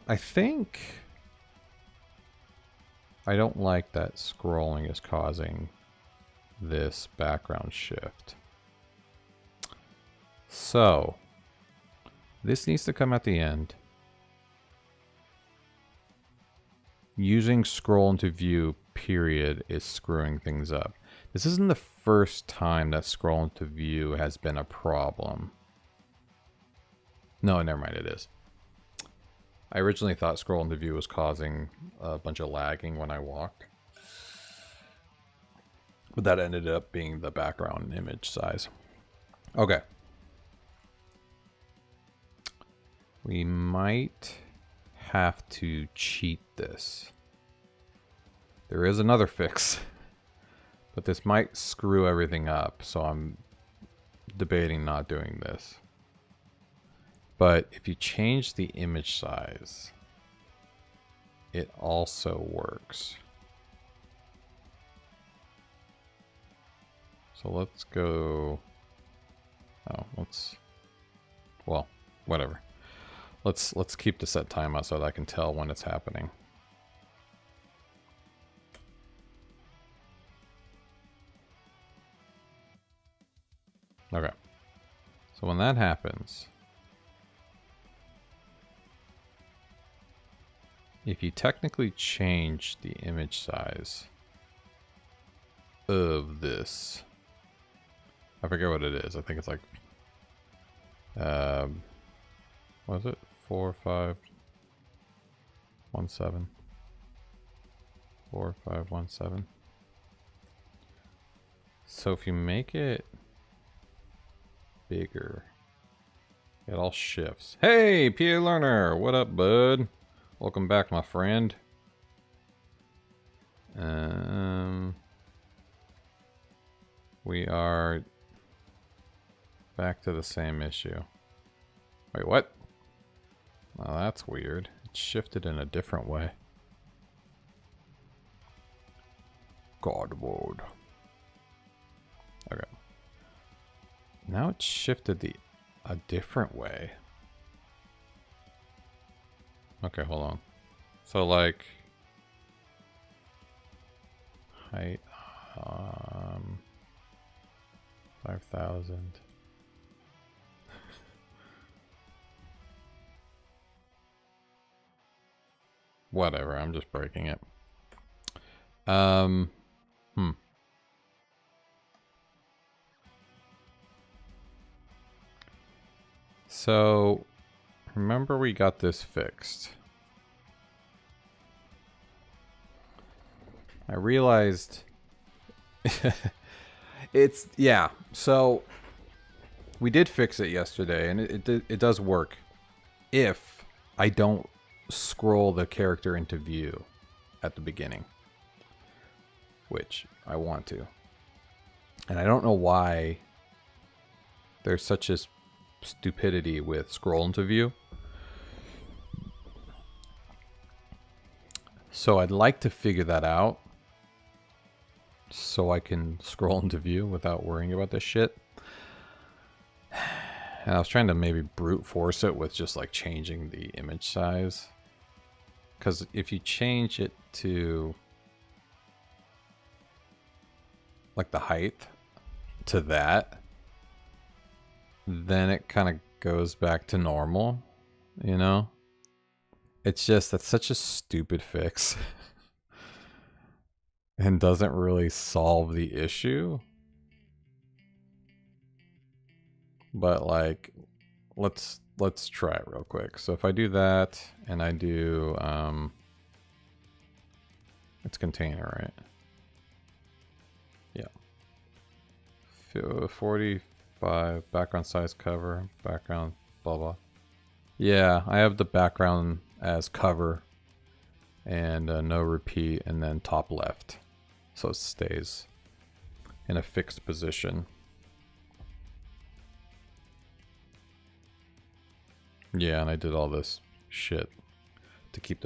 I think I don't like that scrolling is causing this background shift. So this needs to come at the end. Using scroll into view period is screwing things up. This isn't the first time that scroll into view has been a problem. No, never mind, it is. I originally thought scroll into view was causing a bunch of lagging when I walked. But that ended up being the background image size. Okay. We might have to cheat this. There is another fix. But this might screw everything up, so I'm debating not doing this. But if you change the image size, it also works. So let's go. Oh, well, whatever. Let's keep the set timeout so that I can tell when it's happening. Okay. So when that happens, if you technically change the image size of this, I forget what it is. I think it's like, what is it? 4517. 4517. So if you make it bigger, It all shifts. Hey, PA Learner! What up, bud? Welcome back, my friend. We are back to the same issue. Wait, what? Oh, that's weird. It shifted in a different way. God mode. Okay. Now it shifted a different way. Okay, hold on. So like height 5,000. Whatever, I'm just breaking it. So remember we got this fixed. I realized yeah, so we did fix it yesterday, and it does work if I don't scroll the character into view at the beginning, which I want to. And I don't know why there's such a stupidity with scroll into view. So I'd like to figure that out so I can scroll into view without worrying about this shit. And I was trying to maybe brute force it with just like changing the image size. Because if you change it to like the height to that, then it kind of goes back to normal, you know? It's just, that's such a stupid fix. And doesn't really solve the issue. But like, let's try it real quick. So if I do that and I do it's container, right? Yeah. 45 background size cover, background blah blah. Yeah, I have the background as cover and no repeat, and then top left. So it stays in a fixed position. Yeah, and I did all this shit to keep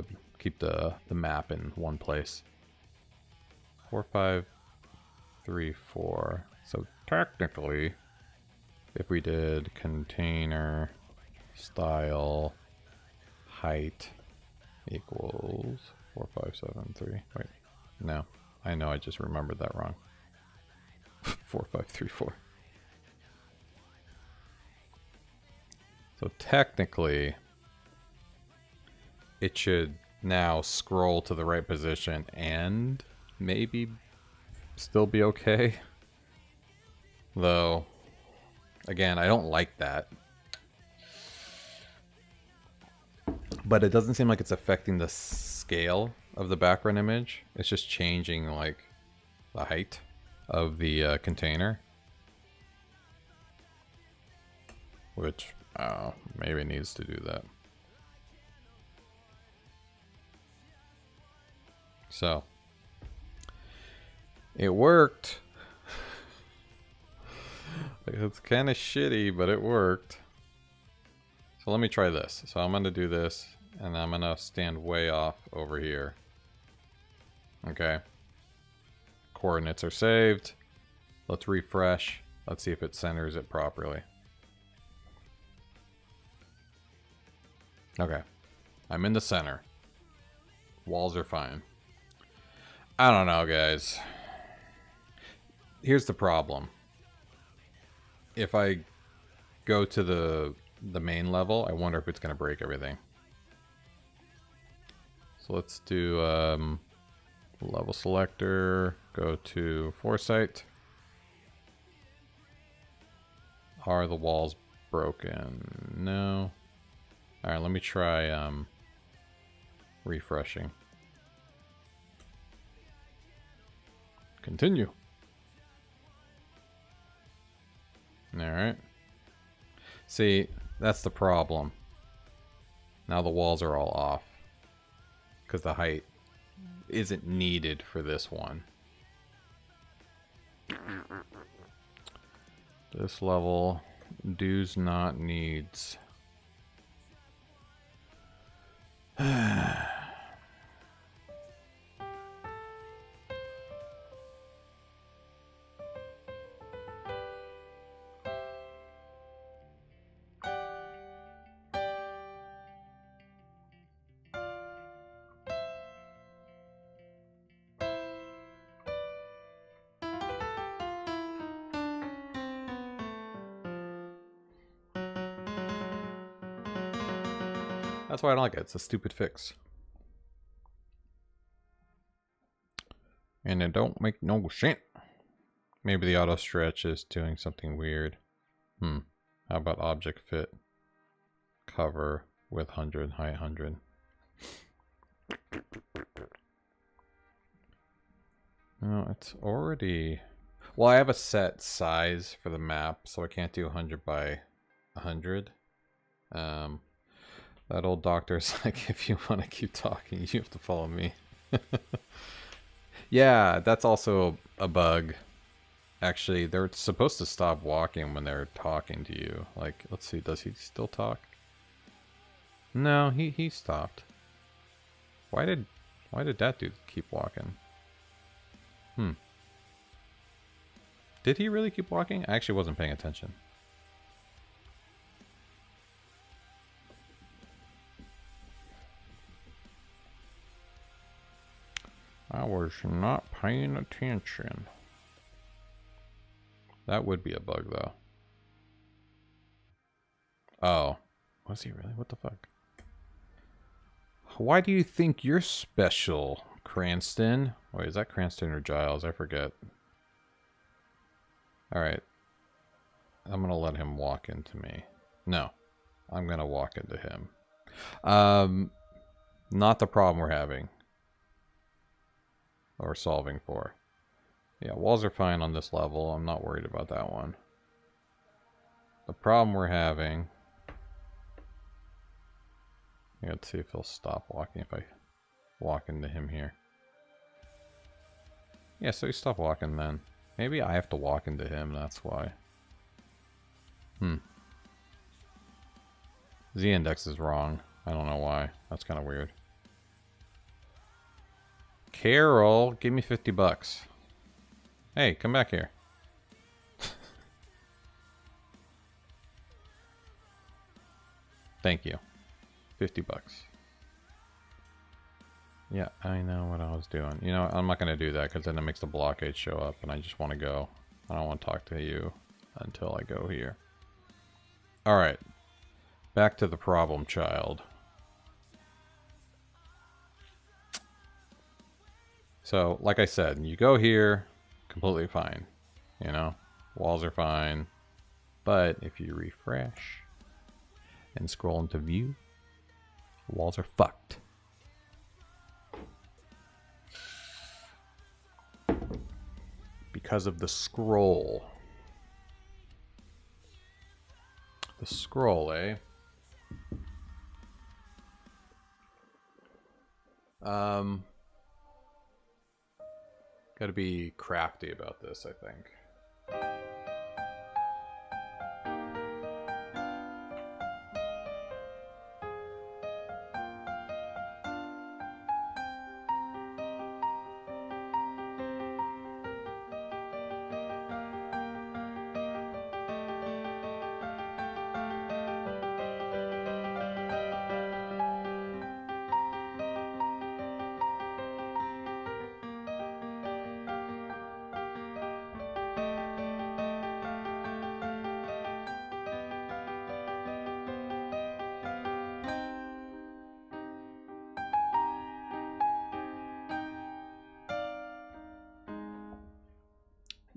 the map in one place. 4, 5, 3, 4. So technically, if we did container style height equals 4, 5, 7, 3. Wait, no, I know I just remembered that wrong. 4, 5, 3, 4. So technically, it should now scroll to the right position and maybe still be okay. Though, again, I don't like that. But it doesn't seem like it's affecting the scale of the background image. It's just changing like the height of the container. Which, maybe it needs to do that. So, it worked. It's kind of shitty, but it worked. So let me try this. So I'm going to do this, and I'm going to stand way off over here. Okay. Coordinates are saved. Let's refresh. Let's see if it centers it properly. Okay. I'm in the center. Walls are fine. I don't know, guys. Here's the problem. If I go to the main level, I wonder if it's going to break everything. So let's do level selector, go to foresight. Are the walls broken? No. Alright, let me try refreshing. Continue. Alright. See, That's the problem. Now the walls are all off. Because the height isn't needed for this one. This level does not needs. That's why I don't like it. It's a stupid fix. And it don't make no sense. Maybe the auto stretch is doing something weird. How about object fit? Cover with 100, height 100. No, it's already... Well, I have a set size for the map, so I can't do 100 by 100. That old doctor's like, if you want to keep talking, you have to follow me. Yeah, that's also a bug. Actually, they're supposed to stop walking when they're talking to you. Like, let's see, does he still talk? No, he stopped. Why did that dude keep walking? Did he really keep walking? I actually wasn't paying attention. I was not paying attention. That would be a bug, though. Oh. Was he really? What the fuck? Why do you think you're special, Cranston? Wait, is that Cranston or Giles? I forget. Alright. I'm gonna let him walk into me. No. I'm gonna walk into him. Not the problem we're having. Or solving for. Yeah, walls are fine on this level. I'm not worried about that one. The problem we're having... Let's see if he'll stop walking if I walk into him here. Yeah, so he stopped walking then. Maybe I have to walk into him, that's why. Z-index is wrong. I don't know why. That's kind of weird. Carol, give me 50 bucks. Hey, come back here. Thank you. 50 bucks. Yeah, I know what I was doing. You know, I'm not going to do that because then it makes the blockade show up and I just want to go. I don't want to talk to you until I go here. Alright. Back to the problem child. So, like I said, you go here, completely fine. You know, walls are fine. But if you refresh and scroll into view, walls are fucked. Because of the scroll. The scroll, eh? Gotta be crafty about this, I think.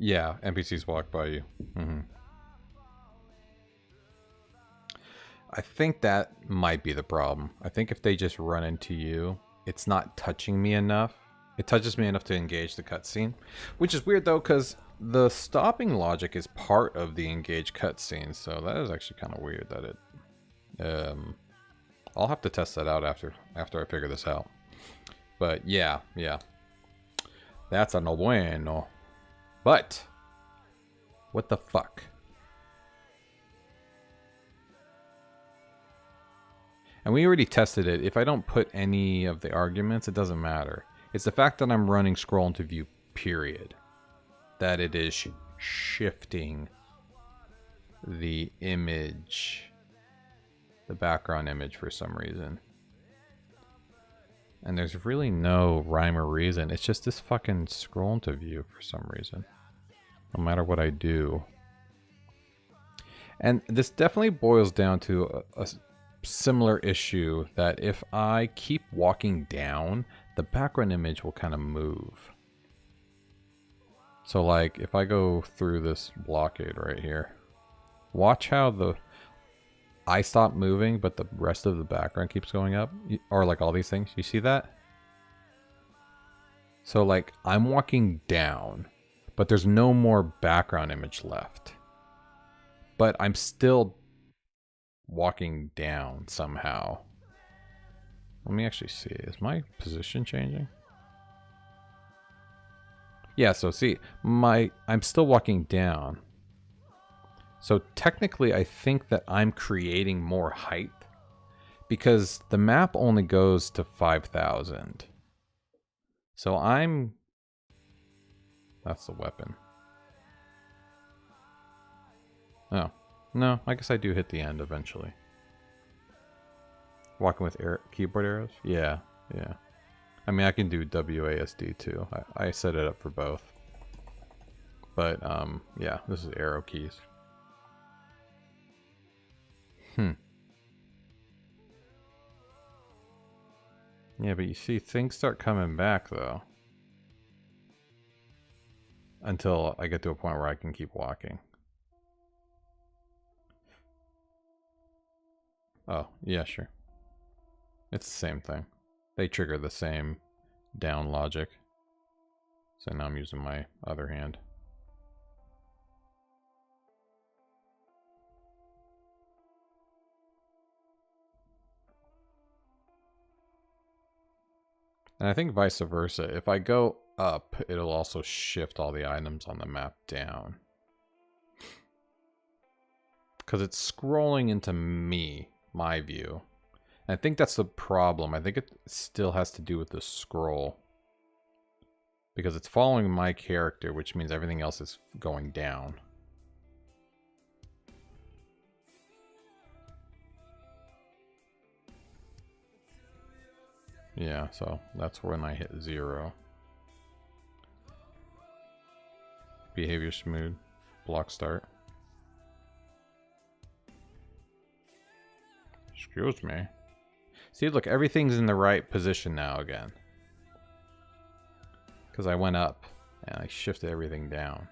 Yeah, NPCs walk by you. I think that might be the problem. I think if they just run into you, it's not touching me enough. It touches me enough to engage the cutscene. Which is weird though, because the stopping logic is part of the engage cutscene. So that is actually kind of weird that it I'll have to test that out after I figure this out. But yeah. That's a no bueno. But what the fuck? And we already tested it. If I don't put any of the arguments, it doesn't matter. It's the fact that I'm running scroll into view, period, that it is shifting the image, the background image for some reason. And there's really no rhyme or reason. It's just this fucking scroll into view for some reason. No matter what I do. And this definitely boils down to a similar issue that if I keep walking down, the background image will kind of move. So like if I go through this blockade right here, watch how I stop moving, but the rest of the background keeps going up, or like all these things. You see that? So like I'm walking down, but there's no more background image left. But I'm still walking down somehow. Let me actually see. Is my position changing? Yeah, so see, I'm still walking down. So technically I think that I'm creating more height because the map only goes to 5,000. So that's the weapon. Oh, no, I guess I do hit the end eventually. Walking with keyboard arrows? Yeah. I mean, I can do WASD too. I set it up for both. But, yeah, this is arrow keys. Yeah, but you see, things start coming back, though. Until I get to a point where I can keep walking. Oh, yeah, sure. It's the same thing. They trigger the same down logic. So now I'm using my other hand. And I think vice versa. If I go up, it'll also shift all the items on the map down. Because it's scrolling into my view. And I think that's the problem. I think it still has to do with the scroll. Because it's following my character, which means everything else is going down. Yeah, so that's when I hit 0. Behavior smooth. Block start. Excuse me. See, look, everything's in the right position now again. Because I went up and I shifted everything down.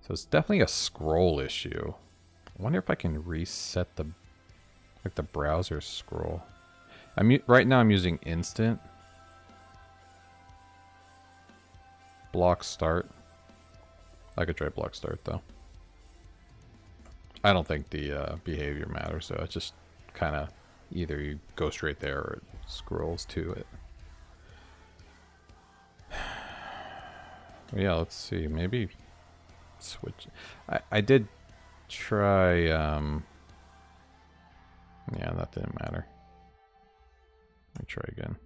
So it's definitely a scroll issue. I wonder if I can reset the browser scroll. Right now I'm using instant. Block start. I could try block start though. I don't think the behavior matters, so it's just kind of either you go straight there or it scrolls to it. Yeah, let's see. Maybe switch. I did try. Yeah, that didn't matter. Let me try again.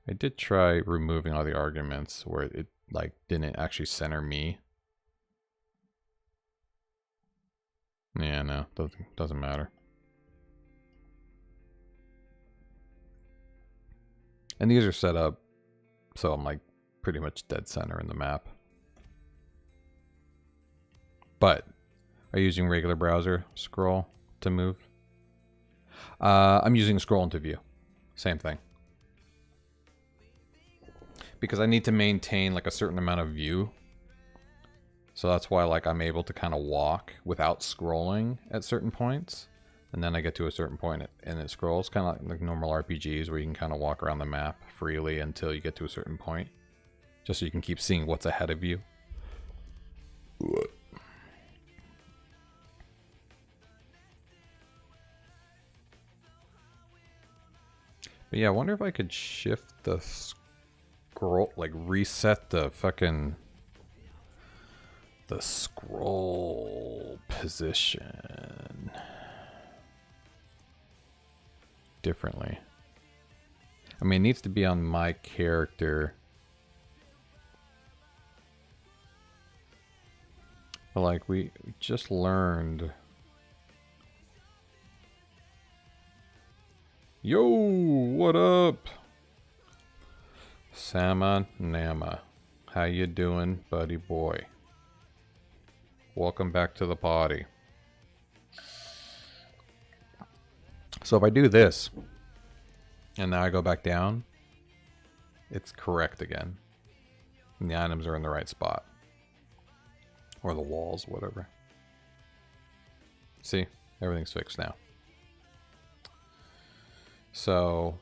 I did try removing all the arguments where it like didn't actually center me. Yeah, no, doesn't matter. And these are set up so I'm like pretty much dead center in the map. But are you using regular browser scroll to move? I'm using scroll into view. Same thing. Because I need to maintain like a certain amount of view. So that's why like I'm able to kind of walk without scrolling at certain points. And then I get to a certain point and it scrolls, kind of like normal RPGs where you can kind of walk around the map freely until you get to a certain point. Just so you can keep seeing what's ahead of you. But yeah, I wonder if I could shift the scroll, like reset the fucking the scroll position differently. I mean, it needs to be on my character. But like we just learned. Yo, what up? Sama Nama. How you doing, buddy boy? Welcome back to the party. So if I do this, and now I go back down, it's correct again. And the items are in the right spot. Or the walls, whatever. See? Everything's fixed now. So,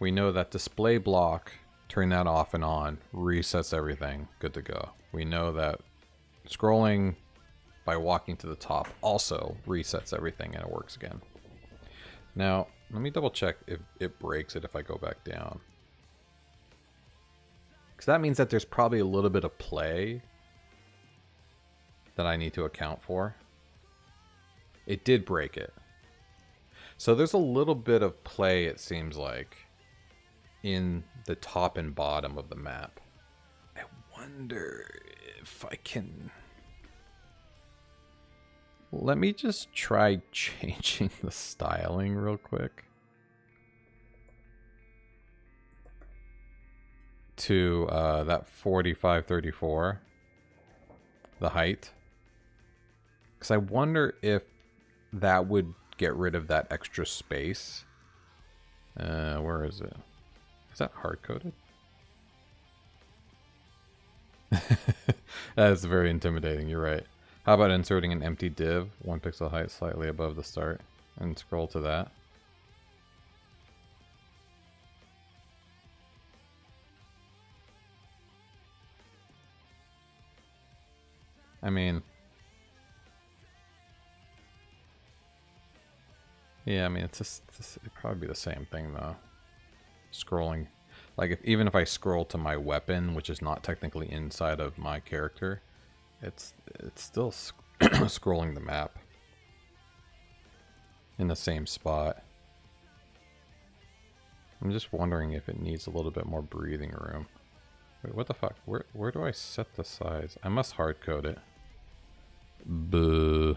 we know that display block, turn that off and on, resets everything, good to go. We know that scrolling by walking to the top also resets everything and it works again. Now, let me double check if it breaks it if I go back down. Because that means that there's probably a little bit of play that I need to account for. It did break it. So there's a little bit of play, it seems like, in the top and bottom of the map. I wonder if I can... Let me just try changing the styling real quick. To that 4534. The height. Because I wonder if that would get rid of that extra space. Where is it? Is that hard-coded? That's very intimidating, you're right. How about inserting an empty div, 1 pixel height slightly above the start, and scroll to that? I mean... Yeah, I mean, it's just it'd probably be the same thing, though. Scrolling. Like, even if I scroll to my weapon, which is not technically inside of my character, it's still scrolling the map in the same spot. I'm just wondering if it needs a little bit more breathing room. Wait, what the fuck? Where do I set the size? I must hard code it. Boo.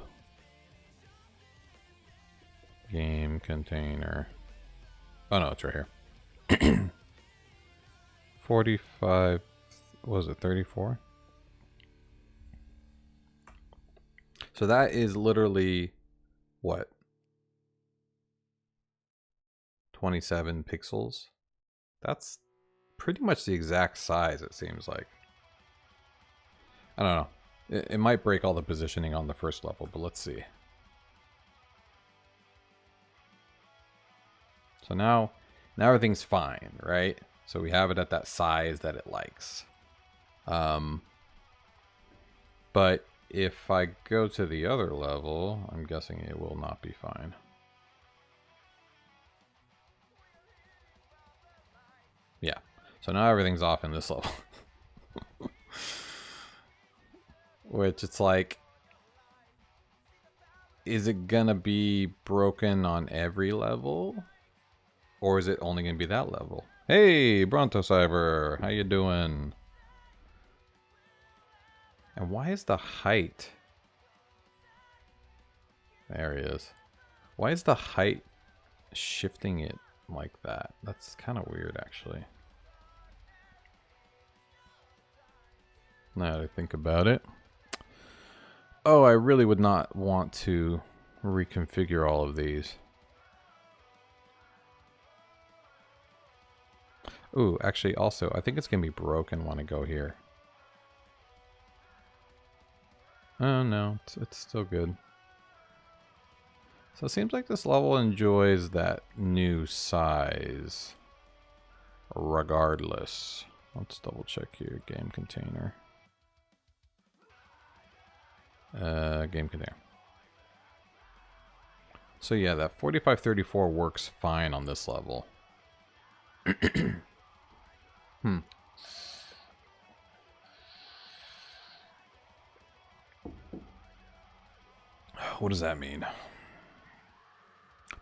Game container. Oh no, it's right here. 45, what was it, 34? So that is literally, what? 27 pixels? That's pretty much the exact size, it seems like. I don't know. It might break all the positioning on the first level, but let's see. So now everything's fine, right? So we have it at that size that it likes. But if I go to the other level, I'm guessing it will not be fine. Yeah. So now everything's off in this level. Which it's like, is it gonna be broken on every level? Or is it only gonna be that level? Hey, Brontocyber, how you doing? And why is the height? There he is. Why is the height shifting it like that? That's kind of weird, actually. Now that I think about it. Oh, I really would not want to reconfigure all of these. Ooh, actually, also, I think it's going to be broken when I go here. Oh, no, it's still good. So it seems like this level enjoys that new size. Regardless. Let's double check here. Game container. Game container. So yeah, that 4534 works fine on this level. Hmm. What does that mean?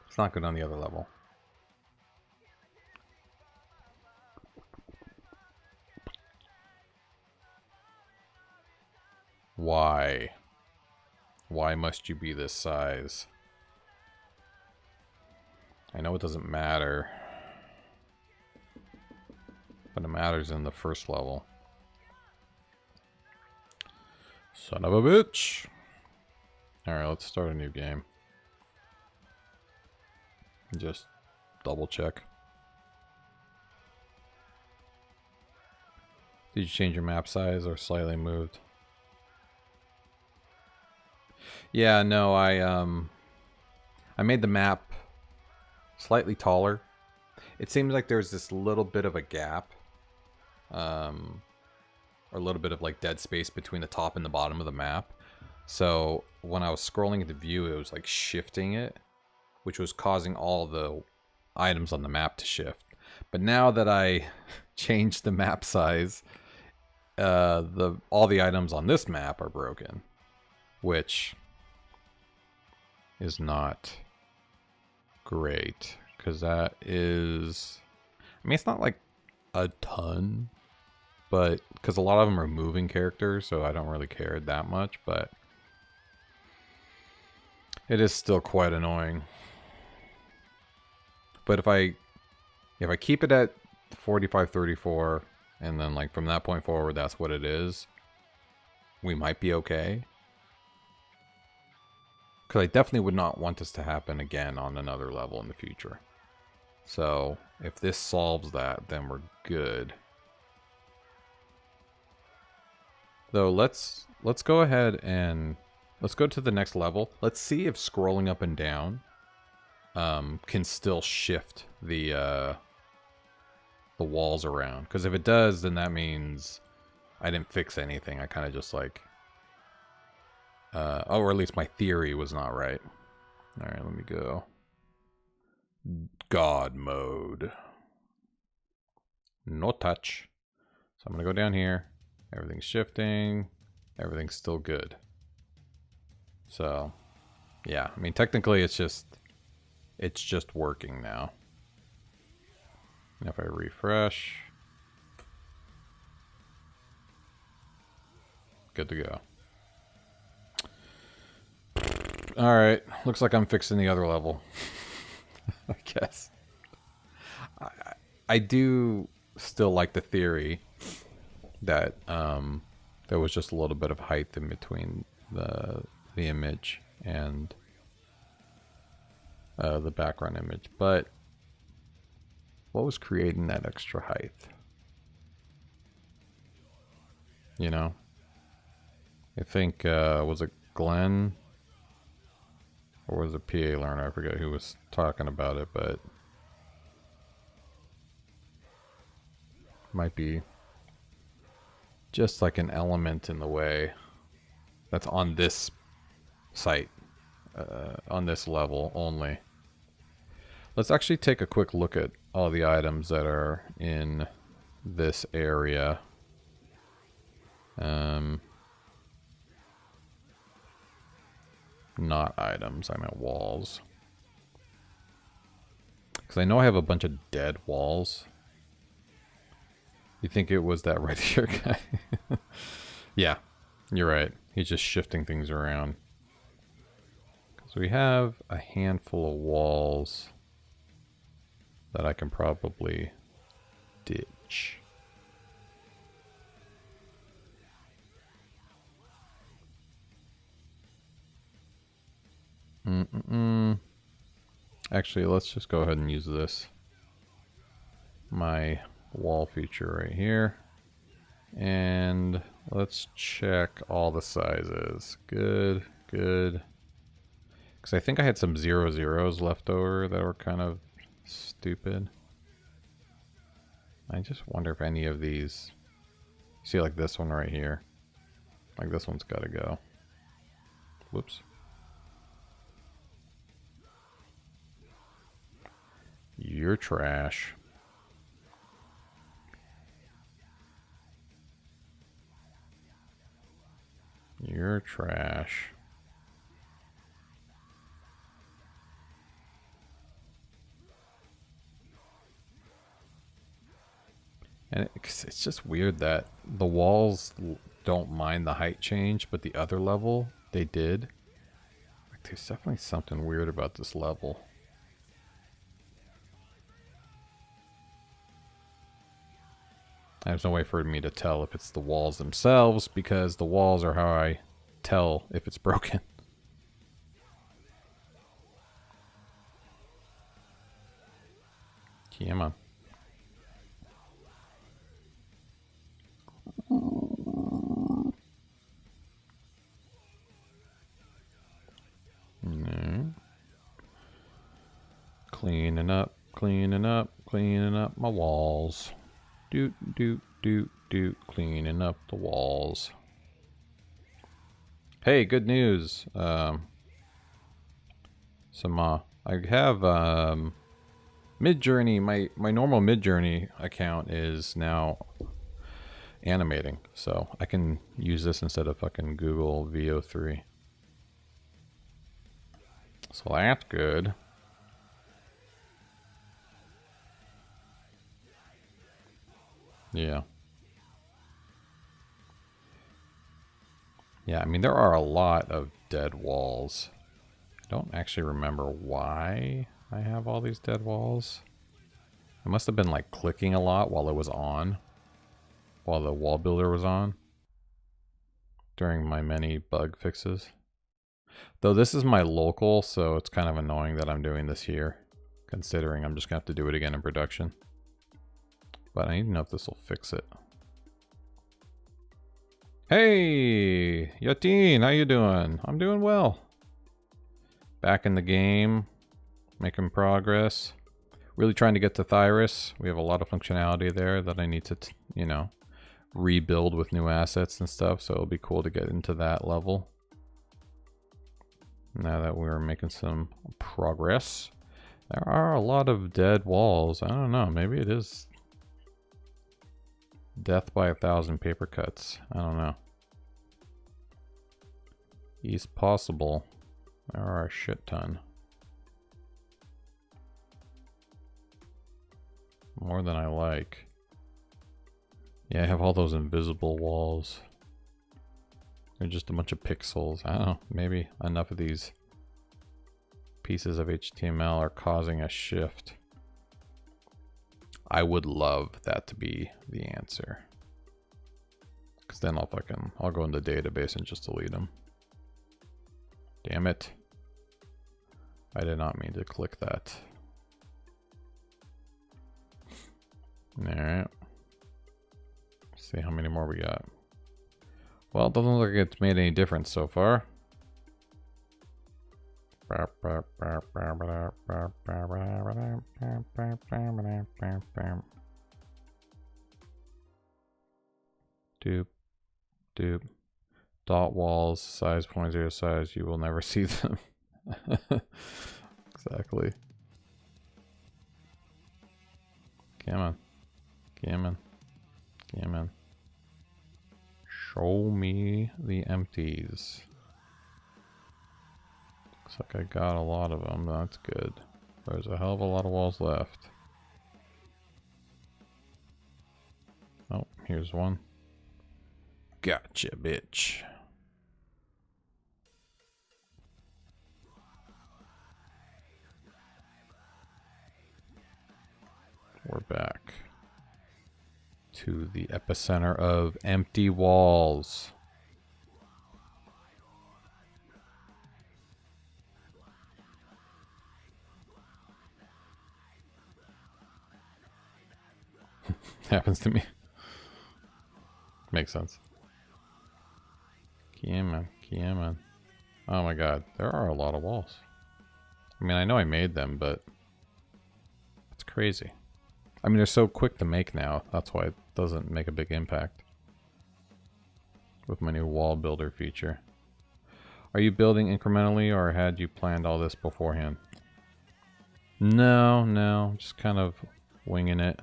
It's not good on the other level. Why? Why must you be this size? I know it doesn't matter, but it matters in the first level. Son of a bitch! Alright, let's start a new game. Just double check. Did you change your map size or slightly moved? Yeah, no, I made the map slightly taller. It seems like there's this little bit of a gap. Or a little bit of like dead space between the top and the bottom of the map. So when I was scrolling at the view, it was like shifting it, which was causing all the items on the map to shift. But now that I changed the map size, all the items on this map are broken, which is not great, because that is, I mean, it's not like a ton, but because a lot of them are moving characters, so I don't really care that much, but it is still quite annoying. But if I keep it at 45-34, and then like from that point forward, that's what it is, we might be okay. Because I definitely would not want this to happen again on another level in the future. So if this solves that, then we're good. Though let's go ahead and let's go to the next level. Let's see if scrolling up and down can still shift the walls around. Because if it does, then that means I didn't fix anything. I kind of just like, or at least my theory was not right. All right, let me go. God mode. No touch. So I'm gonna go down here. Everything's shifting. Everything's still good. So, yeah. I mean, technically, it's just working now. And if I refresh, good to go. All right. Looks like I'm fixing the other level. I guess. I do still like the theory that there was just a little bit of height in between the image and the background image, but what was creating that extra height? You know, I think was it Glenn or was it PA Learner? I forget who was talking about it, but might be just like an element in the way that's on this site, on this level only. Let's actually take a quick look at all the items that are in this area. Not items, I meant walls. Because I know I have a bunch of dead walls. You think it was that red hair guy? Yeah, you're right. He's just shifting things around. Because we have a handful of walls that I can probably ditch. Actually, let's just go ahead and use this. My wall feature right here. And let's check all the sizes. Good, good. Because I think I had some 0s left over that were kind of stupid. I just wonder if any of these... See, like this one right here. Like this one's got to go. Whoops. You're trash. You're trash. And it's just weird that the walls don't mind the height change, but the other level, they did. Like, there's definitely something weird about this level. There's no way for me to tell if it's the walls themselves, because the walls are how I tell if it's broken. Come on. No. Cleaning up, cleaning up, cleaning up my walls. Doot, doot, doot, doot, cleaning up the walls. Hey, good news. I have Midjourney, my normal Midjourney account is now animating, so I can use this instead of fucking Google VO3. So that's good. Yeah. Yeah, I mean, there are a lot of dead walls. I don't actually remember why I have all these dead walls. I must have been like clicking a lot while it was on. While the wall builder was on. During my many bug fixes. Though this is my local, so it's kind of annoying that I'm doing this here. Considering I'm just going to have to do it again in production. But I need to know if this will fix it. Hey, Yatin, how you doing? I'm doing well. Back in the game, making progress. Really trying to get to Thyrus. We have a lot of functionality there that I need to, you know, rebuild with new assets and stuff. So it'll be cool to get into that level. Now that we're making some progress. There are a lot of dead walls. I don't know, maybe it is death by 1,000 paper cuts. I don't know. It's possible. There are a shit ton. More than I like. Yeah, I have all those invisible walls. They're just a bunch of pixels. I don't know. Maybe enough of these pieces of HTML are causing a shift. I would love that to be the answer. Because then I'll go in the database and just delete them. Damn it. I did not mean to click that. Alright. See how many more we got. Well, it doesn't look like it's made any difference so far. Doop, doop. Dot walls, size 0.0 size, you will never see them. Exactly. Come on. Come on. Come on. Show me the empties. Looks like I got a lot of them. That's good. There's a hell of a lot of walls left. Oh, here's one. Gotcha, bitch. We're back to the epicenter of empty walls. Happens to me. Makes sense. Come on. Oh my god, there are a lot of walls. I mean, I know I made them, but it's crazy. I mean, they're so quick to make now. That's why it doesn't make a big impact. With my new wall builder feature. Are you building incrementally, or had you planned all this beforehand? No, just kind of winging it.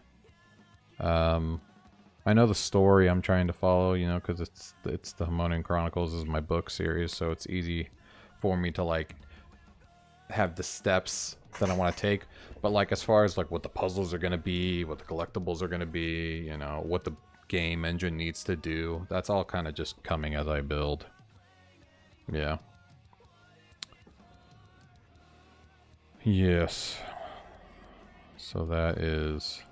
I I know the story I'm trying to follow, you know, because it's the Harmonian Chronicles is my book series, so it's easy for me to like have the steps that I want to take. But like as far as like what the puzzles are going to be, what the collectibles are going to be, you know, what the game engine needs to do, that's all kind of just coming as I build. Yeah. Yes. So that is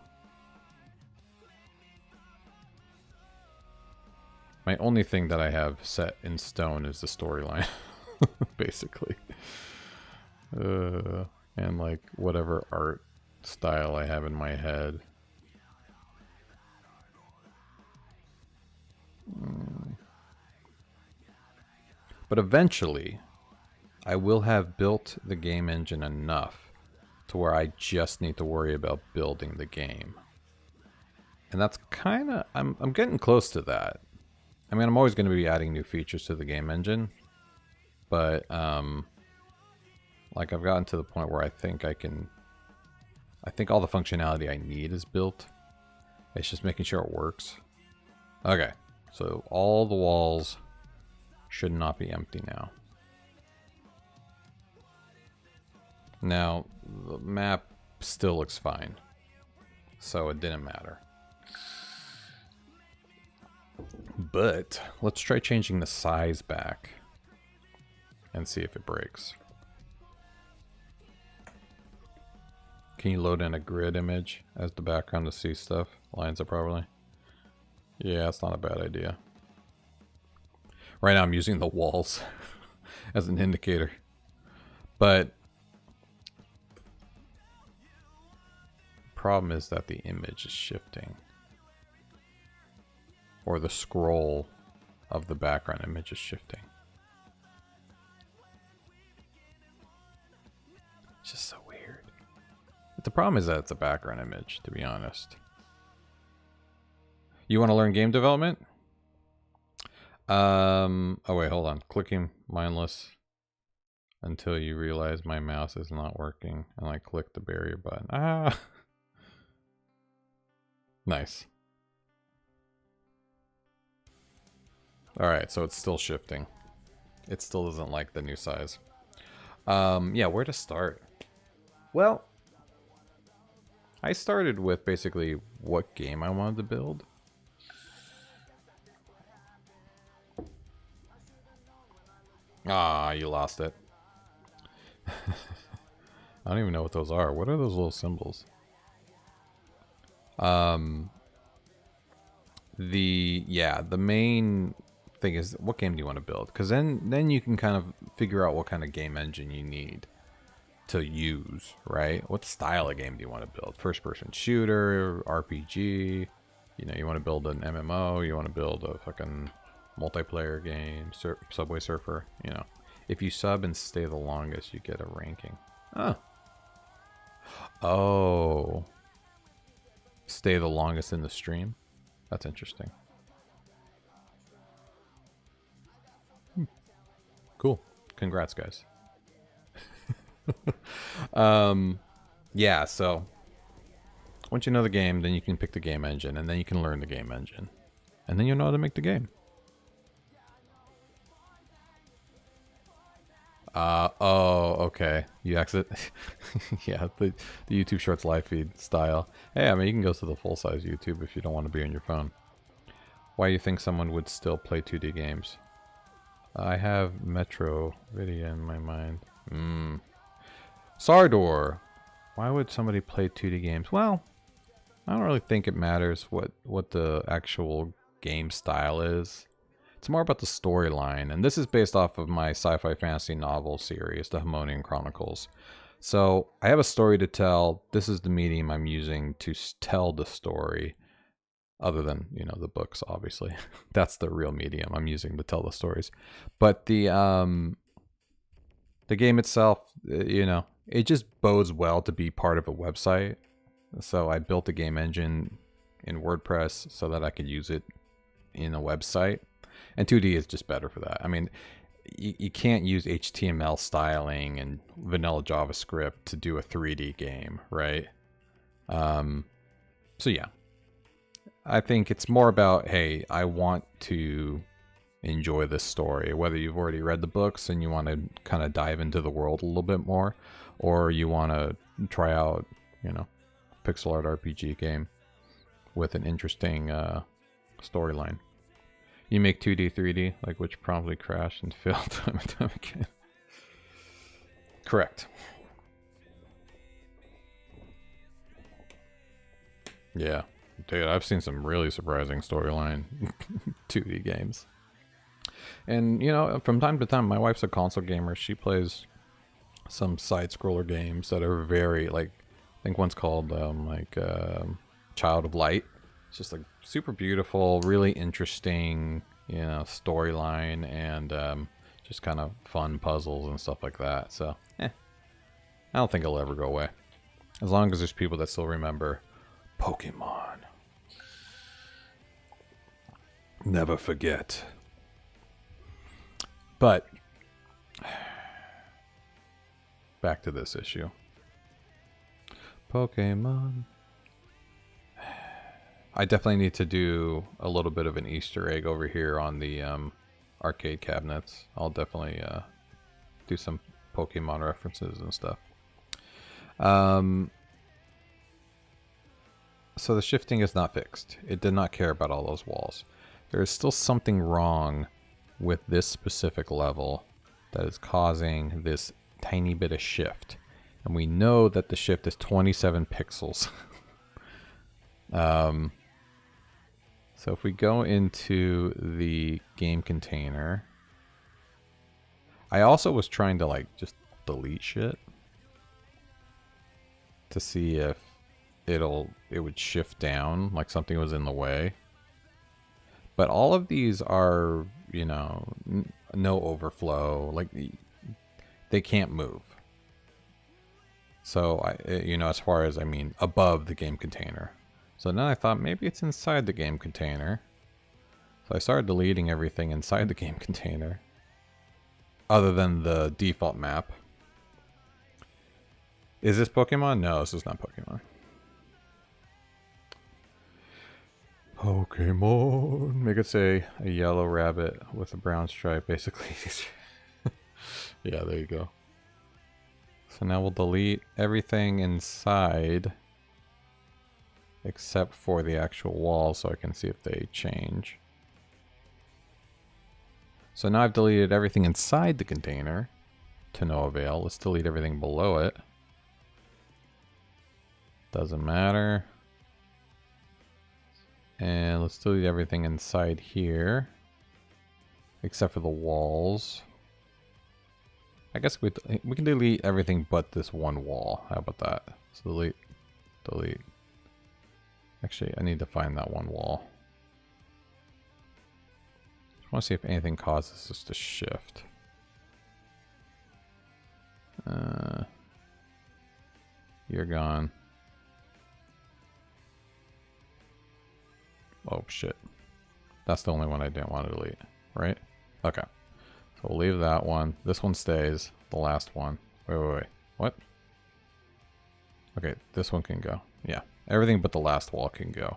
my only thing that I have set in stone is the storyline, basically. And like whatever art style I have in my head. But eventually, I will have built the game engine enough to where I just need to worry about building the game. And that's kind of, I'm getting close to that. I mean, I'm always going to be adding new features to the game engine, but like I've gotten to the point where I think I think all the functionality I need is built. It's just making sure it works. Okay, so all the walls should not be empty now. Now, the map still looks fine, so it didn't matter. But let's try changing the size back and see if it breaks. Can you load in a grid image as the background to see stuff lines up properly? Yeah, it's not a bad idea. Right now I'm using the walls as an indicator. But the problem is that the image is shifting. Or the scroll of the background image is shifting. It's just so weird. But the problem is that it's a background image, to be honest. You want to learn game development? Oh wait, hold on. Clicking mindless until you realize my mouse is not working. And I click the barrier button. Ah! Nice. Alright, so it's still shifting. It still doesn't like the new size. Yeah, where to start? Well, I started with basically what game I wanted to build. Ah, you lost it. I don't even know what those are. What are those little symbols? The main thing is, what game do you want to build? Because then you can kind of figure out what kind of game engine you need to use, right? What style of game do you want to build? First person shooter, RPG, you know, you want to build an MMO, you want to build a fucking multiplayer game, Subway Surfer, you know. If you sub and stay the longest, you get a ranking. Oh. Stay the longest in the stream? That's interesting. Cool. Congrats, guys. Yeah, so once you know the game, then you can pick the game engine, and then you can learn the game engine. And then you'll know how to make the game. Oh, okay. You exit. Yeah, the YouTube Shorts live feed style. Hey, I mean, you can go to the full-size YouTube if you don't want to be on your phone. Why do you think someone would still play 2D games? I have Miropelia in my mind. Sardor. Why would somebody play 2D games? Well, I don't really think it matters what the actual game style is. It's more about the storyline, and this is based off of my sci-fi fantasy novel series, the Harmonian Chronicles. So I have a story to tell. This is the medium I'm using to tell the story, other than, you know, the books, obviously. That's the real medium I'm using to tell the stories. But the game itself, you know, it just bodes well to be part of a website. So I built a game engine in WordPress so that I could use it in a website. And 2D is just better for that. I mean, you can't use HTML styling and vanilla JavaScript to do a 3D game, right? So yeah. I think it's more about, hey, I want to enjoy this story, whether you've already read the books and you want to kind of dive into the world a little bit more, or you want to try out, you know, pixel art RPG game with an interesting storyline. You make 2D, 3D, like which promptly crashed and failed time and time again. Correct. Yeah. Dude, I've seen some really surprising storyline 2D games. And, you know, from time to time, my wife's a console gamer. She plays some side-scroller games that are very, like, I think one's called, Child of Light. It's just, like, super beautiful, really interesting, you know, storyline, and just kind of fun puzzles and stuff like that. So, I don't think it'll ever go away. As long as there's people that still remember Pokemon. Never forget. But back to this issue. Pokemon. I definitely need to do a little bit of an Easter egg over here on the arcade cabinets. I'll definitely do some Pokemon references and stuff. So the shifting is not fixed. It did not care about all those walls. There is still something wrong with this specific level that is causing this tiny bit of shift. And we know that the shift is 27 pixels. So if we go into the game container, I also was trying to like just delete shit to see if it would shift down like something was in the way. But all of these are, you know, no overflow, like they can't move. So you know, as far as, I mean, above the game container. So then I thought maybe it's inside the game container. So I started deleting everything inside the game container, other than the default map. Is this Pokemon? No, this is not Pokemon. Pokemon. Make it say a yellow rabbit with a brown stripe, basically. Yeah, there you go. So now we'll delete everything inside except for the actual wall so I can see if they change. So now I've deleted everything inside the container to no avail. Let's delete everything below it. Doesn't matter. And let's delete everything inside here except for the walls. I guess we can delete everything but this one wall. How about that? So delete, delete. Actually, I need to find that one wall. Just want to see if anything causes this to shift. You're gone. Oh shit. That's the only one I didn't want to delete, right? Okay. So we'll leave that one. This one stays. The last one. Wait. What? Okay, this one can go. Yeah. Everything but the last wall can go.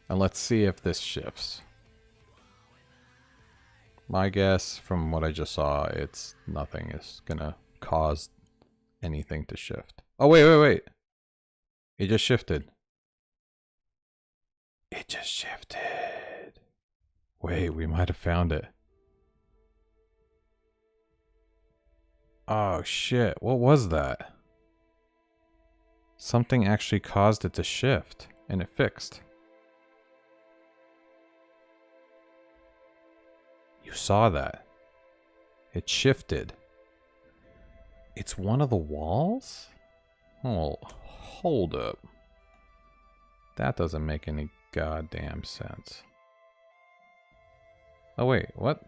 And let's see if this shifts. My guess, from what I just saw, it's nothing is gonna cause anything to shift. Oh, wait. It just shifted. It just shifted. Wait, we might have found it. Oh shit, what was that? Something actually caused it to shift, and it fixed. You saw that. It shifted. It's one of the walls? Oh, hold up. That doesn't make any goddamn sense. Oh wait, what?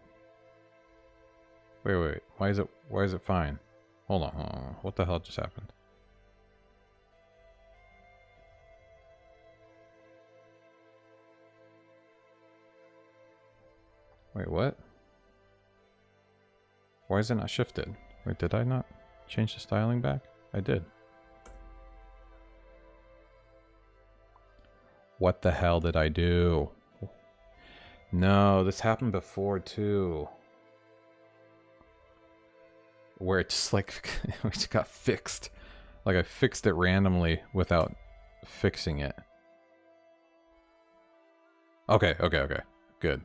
Wait. Why is it fine? Hold on. What the hell just happened? Wait, what? Why is it not shifted? Wait, did I not change the styling back? I did. What the hell did I do? No, this happened before too. Where it just like, it just got fixed. Like I fixed it randomly without fixing it. Okay. Good.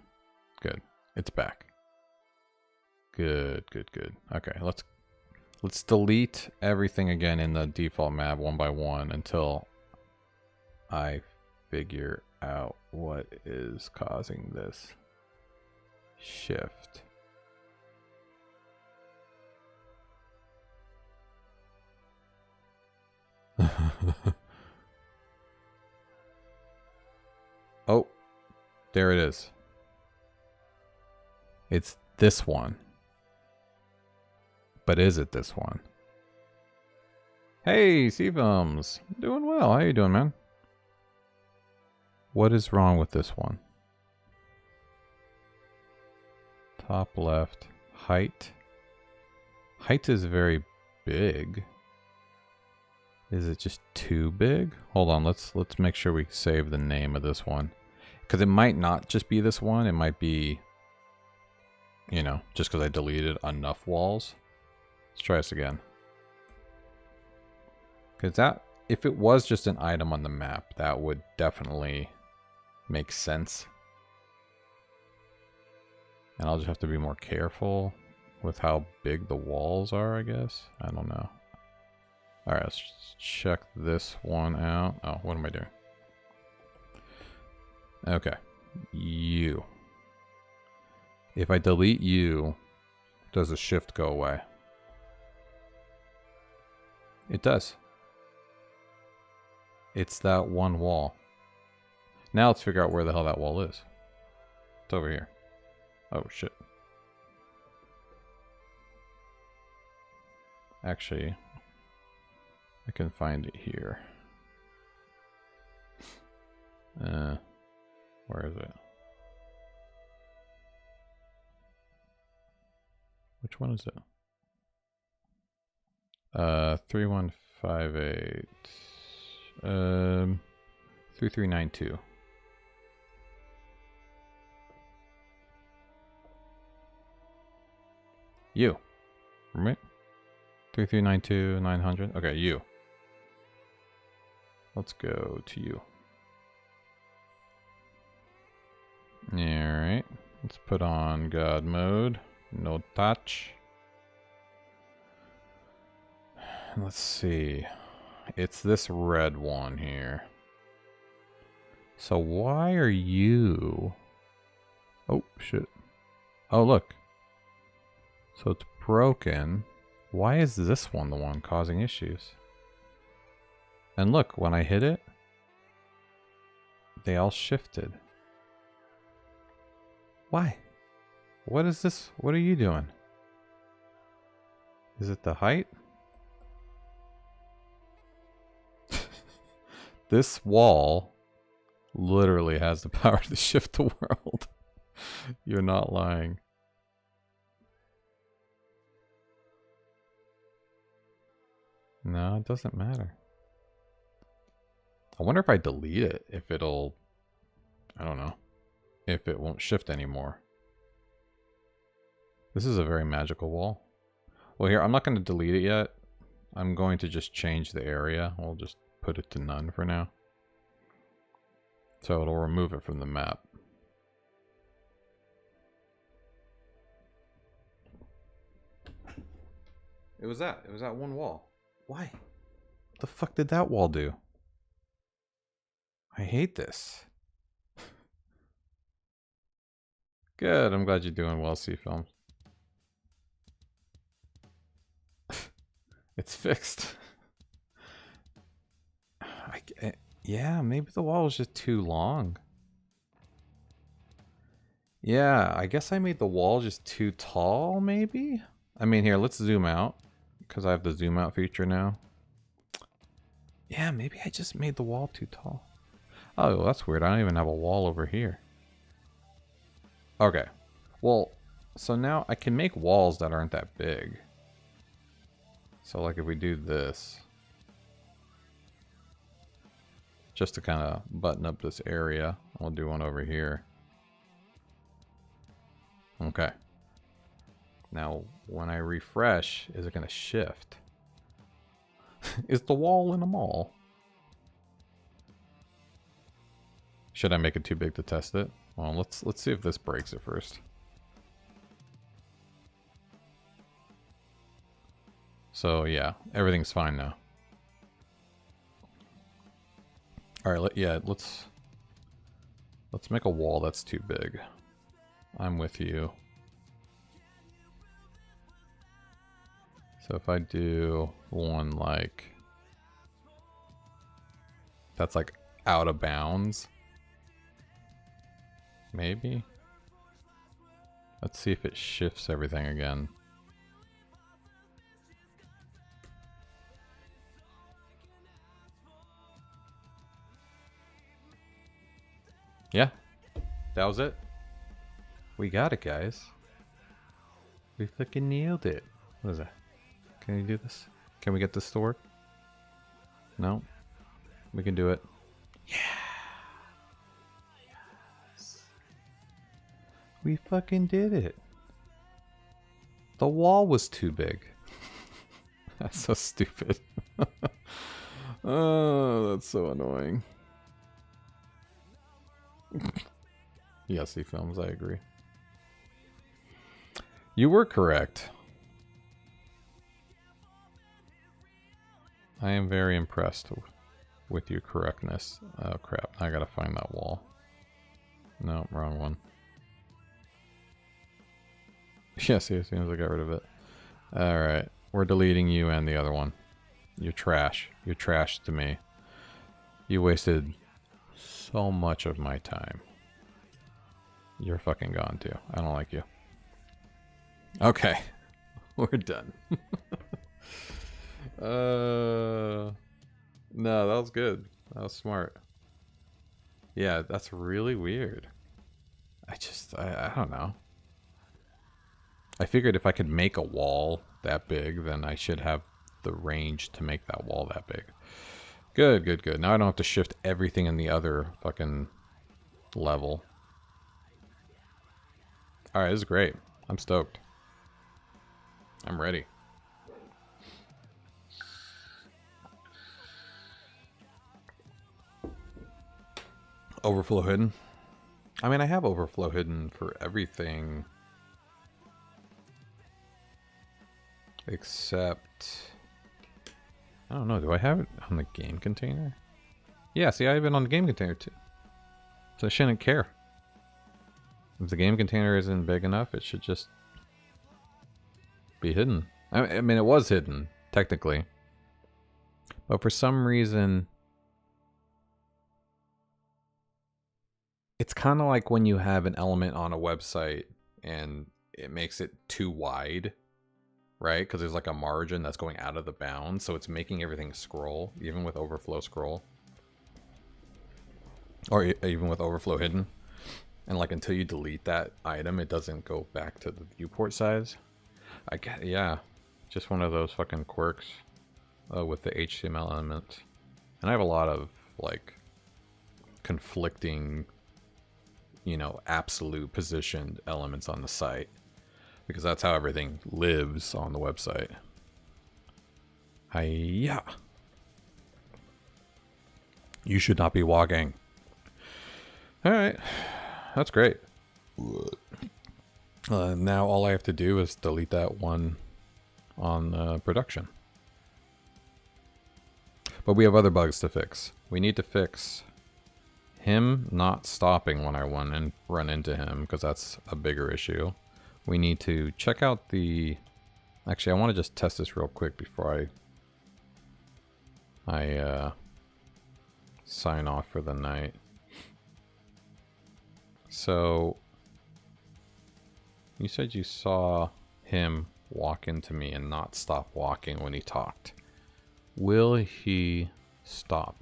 It's back. Good. Okay, let's delete everything again in the default map one by one until I figure out what is causing this shift. Oh, there it is. It's this one. But is it this one? Hey, Seafilms. Doing well. How you doing, man? What is wrong with this one? Top left. Height. Height is very big. Is it just too big? Hold on, let's make sure we save the name of this one. Because it might not just be this one. It might be, you know, just because I deleted enough walls. Let's try this again. Because that, if it was just an item on the map, that would definitely make sense. And I'll just have to be more careful with how big the walls are, I guess. I don't know. Alright, let's check this one out. Oh, what am I doing? Okay. You. If I delete you, does the shift go away? It does. It's that one wall. Now let's figure out where the hell that wall is. It's over here. Oh, shit. Actually, I can find it here. Where is it? Which one is it? 3158. 3392. You. Right? 3392 900. Okay, you. Let's go to you. Alright. Let's put on God mode. No touch. Let's see. It's this red one here. So why are you... Oh, shit. Oh, look. So it's broken. Why is this one the one causing issues? And look, when I hit it, they all shifted. Why? What is this? What are you doing? Is it the height? This wall literally has the power to shift the world. You're not lying. No, it doesn't matter. I wonder if I delete it, if it'll... I don't know. If it won't shift anymore. This is a very magical wall. Well, here, I'm not going to delete it yet. I'm going to just change the area. We'll just put it to none for now. So it'll remove it from the map. It was that one wall. Why? What the fuck did that wall do? I hate this. Good, I'm glad you're doing well, Seafilm. It's fixed. Yeah, maybe the wall was just too long. Yeah, I guess I made the wall just too tall, maybe? I mean, here, let's zoom out. Because I have the zoom out feature now. Yeah, maybe I just made the wall too tall. Oh, that's weird. I don't even have a wall over here. Okay. Well, so now I can make walls that aren't that big. So like if we do this. just to kind of button up this area. We'll do one over here. Okay. Now, when I refresh, is it going to shift? Is the wall in a mall? Should I make it too big to test it? Well, let's see if this breaks it first. So yeah, everything's fine now. All right, let's make a wall that's too big. I'm with you. So if I do one like that's like out of bounds, maybe. Let's see if it shifts everything again. Yeah, that was it. We got it, guys. We fucking nailed it. What is that? Can you do this? Can we get this to work? No? We can do it. Yeah! Yes. We fucking did it. The wall was too big. That's so stupid. Oh, that's so annoying. Yes, he films, I agree. You were correct. I am very impressed with your correctness. Oh crap, I gotta find that wall. No, wrong one. Yes, as soon as I got rid of it. Alright, we're deleting you and the other one. You're trash. You're trash to me. You wasted so much of my time. You're fucking gone too. I don't like you. Okay. We're done. No, that was good. That was smart. Yeah, that's really weird. I don't know. I figured if I could make a wall that big, then I should have the range to make that wall that big. Good, good, good. Now I don't have to shift everything in the other fucking level. Alright, this is great. I'm stoked. I'm ready. Overflow hidden? I mean, I have overflow hidden for everything. Except... I don't know, do I have it on the game container? Yeah, see, I have it on the game container too. So I shouldn't care. If the game container isn't big enough, it should just be hidden. I mean, it was hidden, technically. But for some reason... It's kind of like when you have an element on a website and it makes it too wide, right? Because there's like a margin that's going out of the bounds, so it's making everything scroll, even with overflow scroll. Or even with overflow hidden. And like until you delete that item, it doesn't go back to the viewport size. I get, yeah, just one of those fucking quirks with the HTML element. And I have a lot of like conflicting, you know, absolute positioned elements on the site, because that's how everything lives on the website. Hiya. You should not be walking. All right, that's great. Now all I have to do is delete that one on production. But we have other bugs to fix. We need to fix him not stopping when I run into him, because that's a bigger issue. We need to check out the... Actually, I want to just test this real quick before I sign off for the night. So, you said you saw him walk into me and not stop walking when he talked. Will he stop?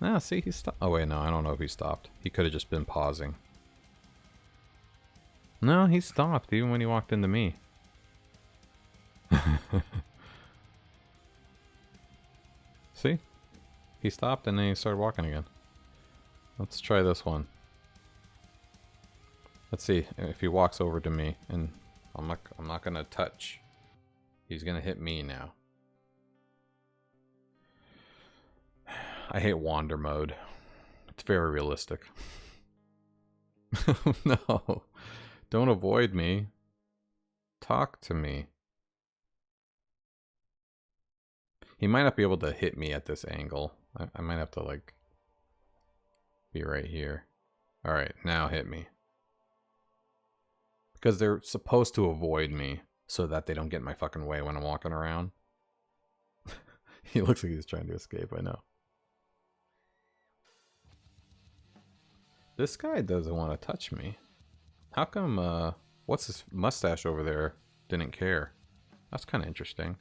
Nah, see, he stopped. Oh, wait, no, I don't know if he stopped. He could have just been pausing. No, he stopped, even when he walked into me. See? He stopped and then he started walking again. Let's try this one. Let's see if he walks over to me, and I'm not gonna touch. He's gonna hit me now. I hate wander mode. It's very realistic. No, don't avoid me. Talk to me. He might not be able to hit me at this angle. I might have to like be right here. All right, now hit me. Because they're supposed to avoid me so that they don't get in my fucking way when I'm walking around. He looks like he's trying to escape, I know. This guy doesn't want to touch me. How come, what's his mustache over there didn't care? That's kind of interesting.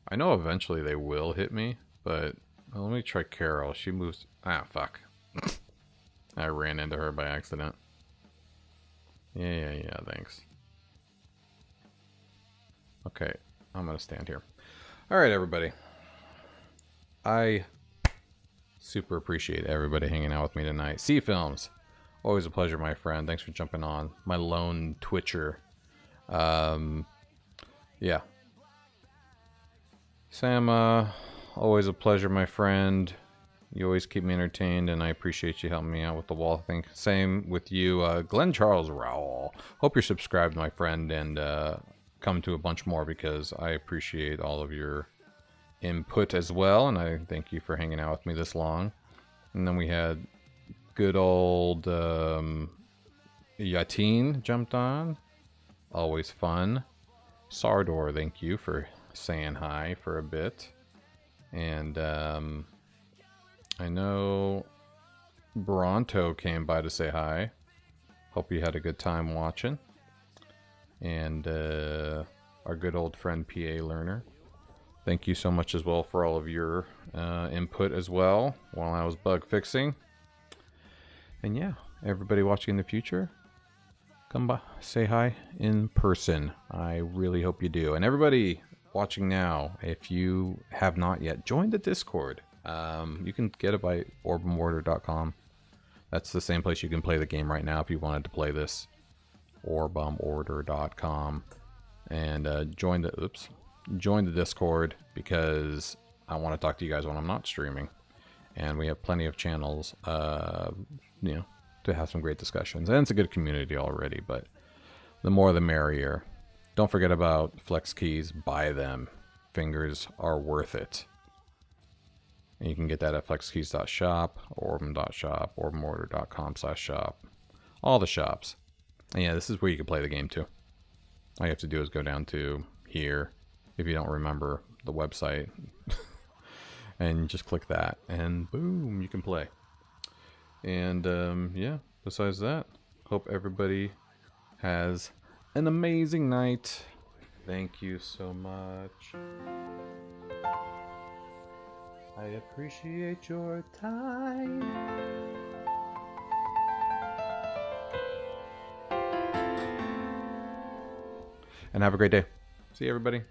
I know eventually they will hit me, but let me try Carol. She moves. Ah, fuck. I ran into her by accident. Yeah, thanks. Okay, I'm gonna stand here. Alright, everybody. I super appreciate everybody hanging out with me tonight. Sea Films, always a pleasure, my friend. Thanks for jumping on. My lone Twitcher. Yeah. Sam, always a pleasure, my friend. You always keep me entertained, and I appreciate you helping me out with the wall thing. Same with you, Glenn Charles Rowell. Hope you're subscribed, my friend, and come to a bunch more because I appreciate all of your input as well, and I thank you for hanging out with me this long. And then we had good old Yatin jumped on. Always fun. Sardor, thank you for saying hi for a bit. And I know Bronto came by to say hi. Hope you had a good time watching. And our good old friend PA Learner, thank you so much as well for all of your input as well while I was bug fixing. And yeah, everybody watching in the future, come by, say hi in person. I really hope you do. And everybody watching now, if you have not yet joined the Discord, you can get it by orbemortar.com. That's the same place you can play the game right now if you wanted to play this. orbemortar.com. And join the Discord because I want to talk to you guys when I'm not streaming. And we have plenty of channels, you know, to have some great discussions. And it's a good community already, but the more the merrier. Don't forget about Flex Keys. Buy them. Fingers are worth it. And you can get that at flexkeys.shop, orbem.shop, orbemortar.com/shop. All the shops. And yeah, this is where you can play the game too. All you have to do is go down to here, if you don't remember the website, and just click that, and boom, you can play. And yeah, besides that, hope everybody has an amazing night. Thank you so much. I appreciate your time. And have a great day. See you, everybody.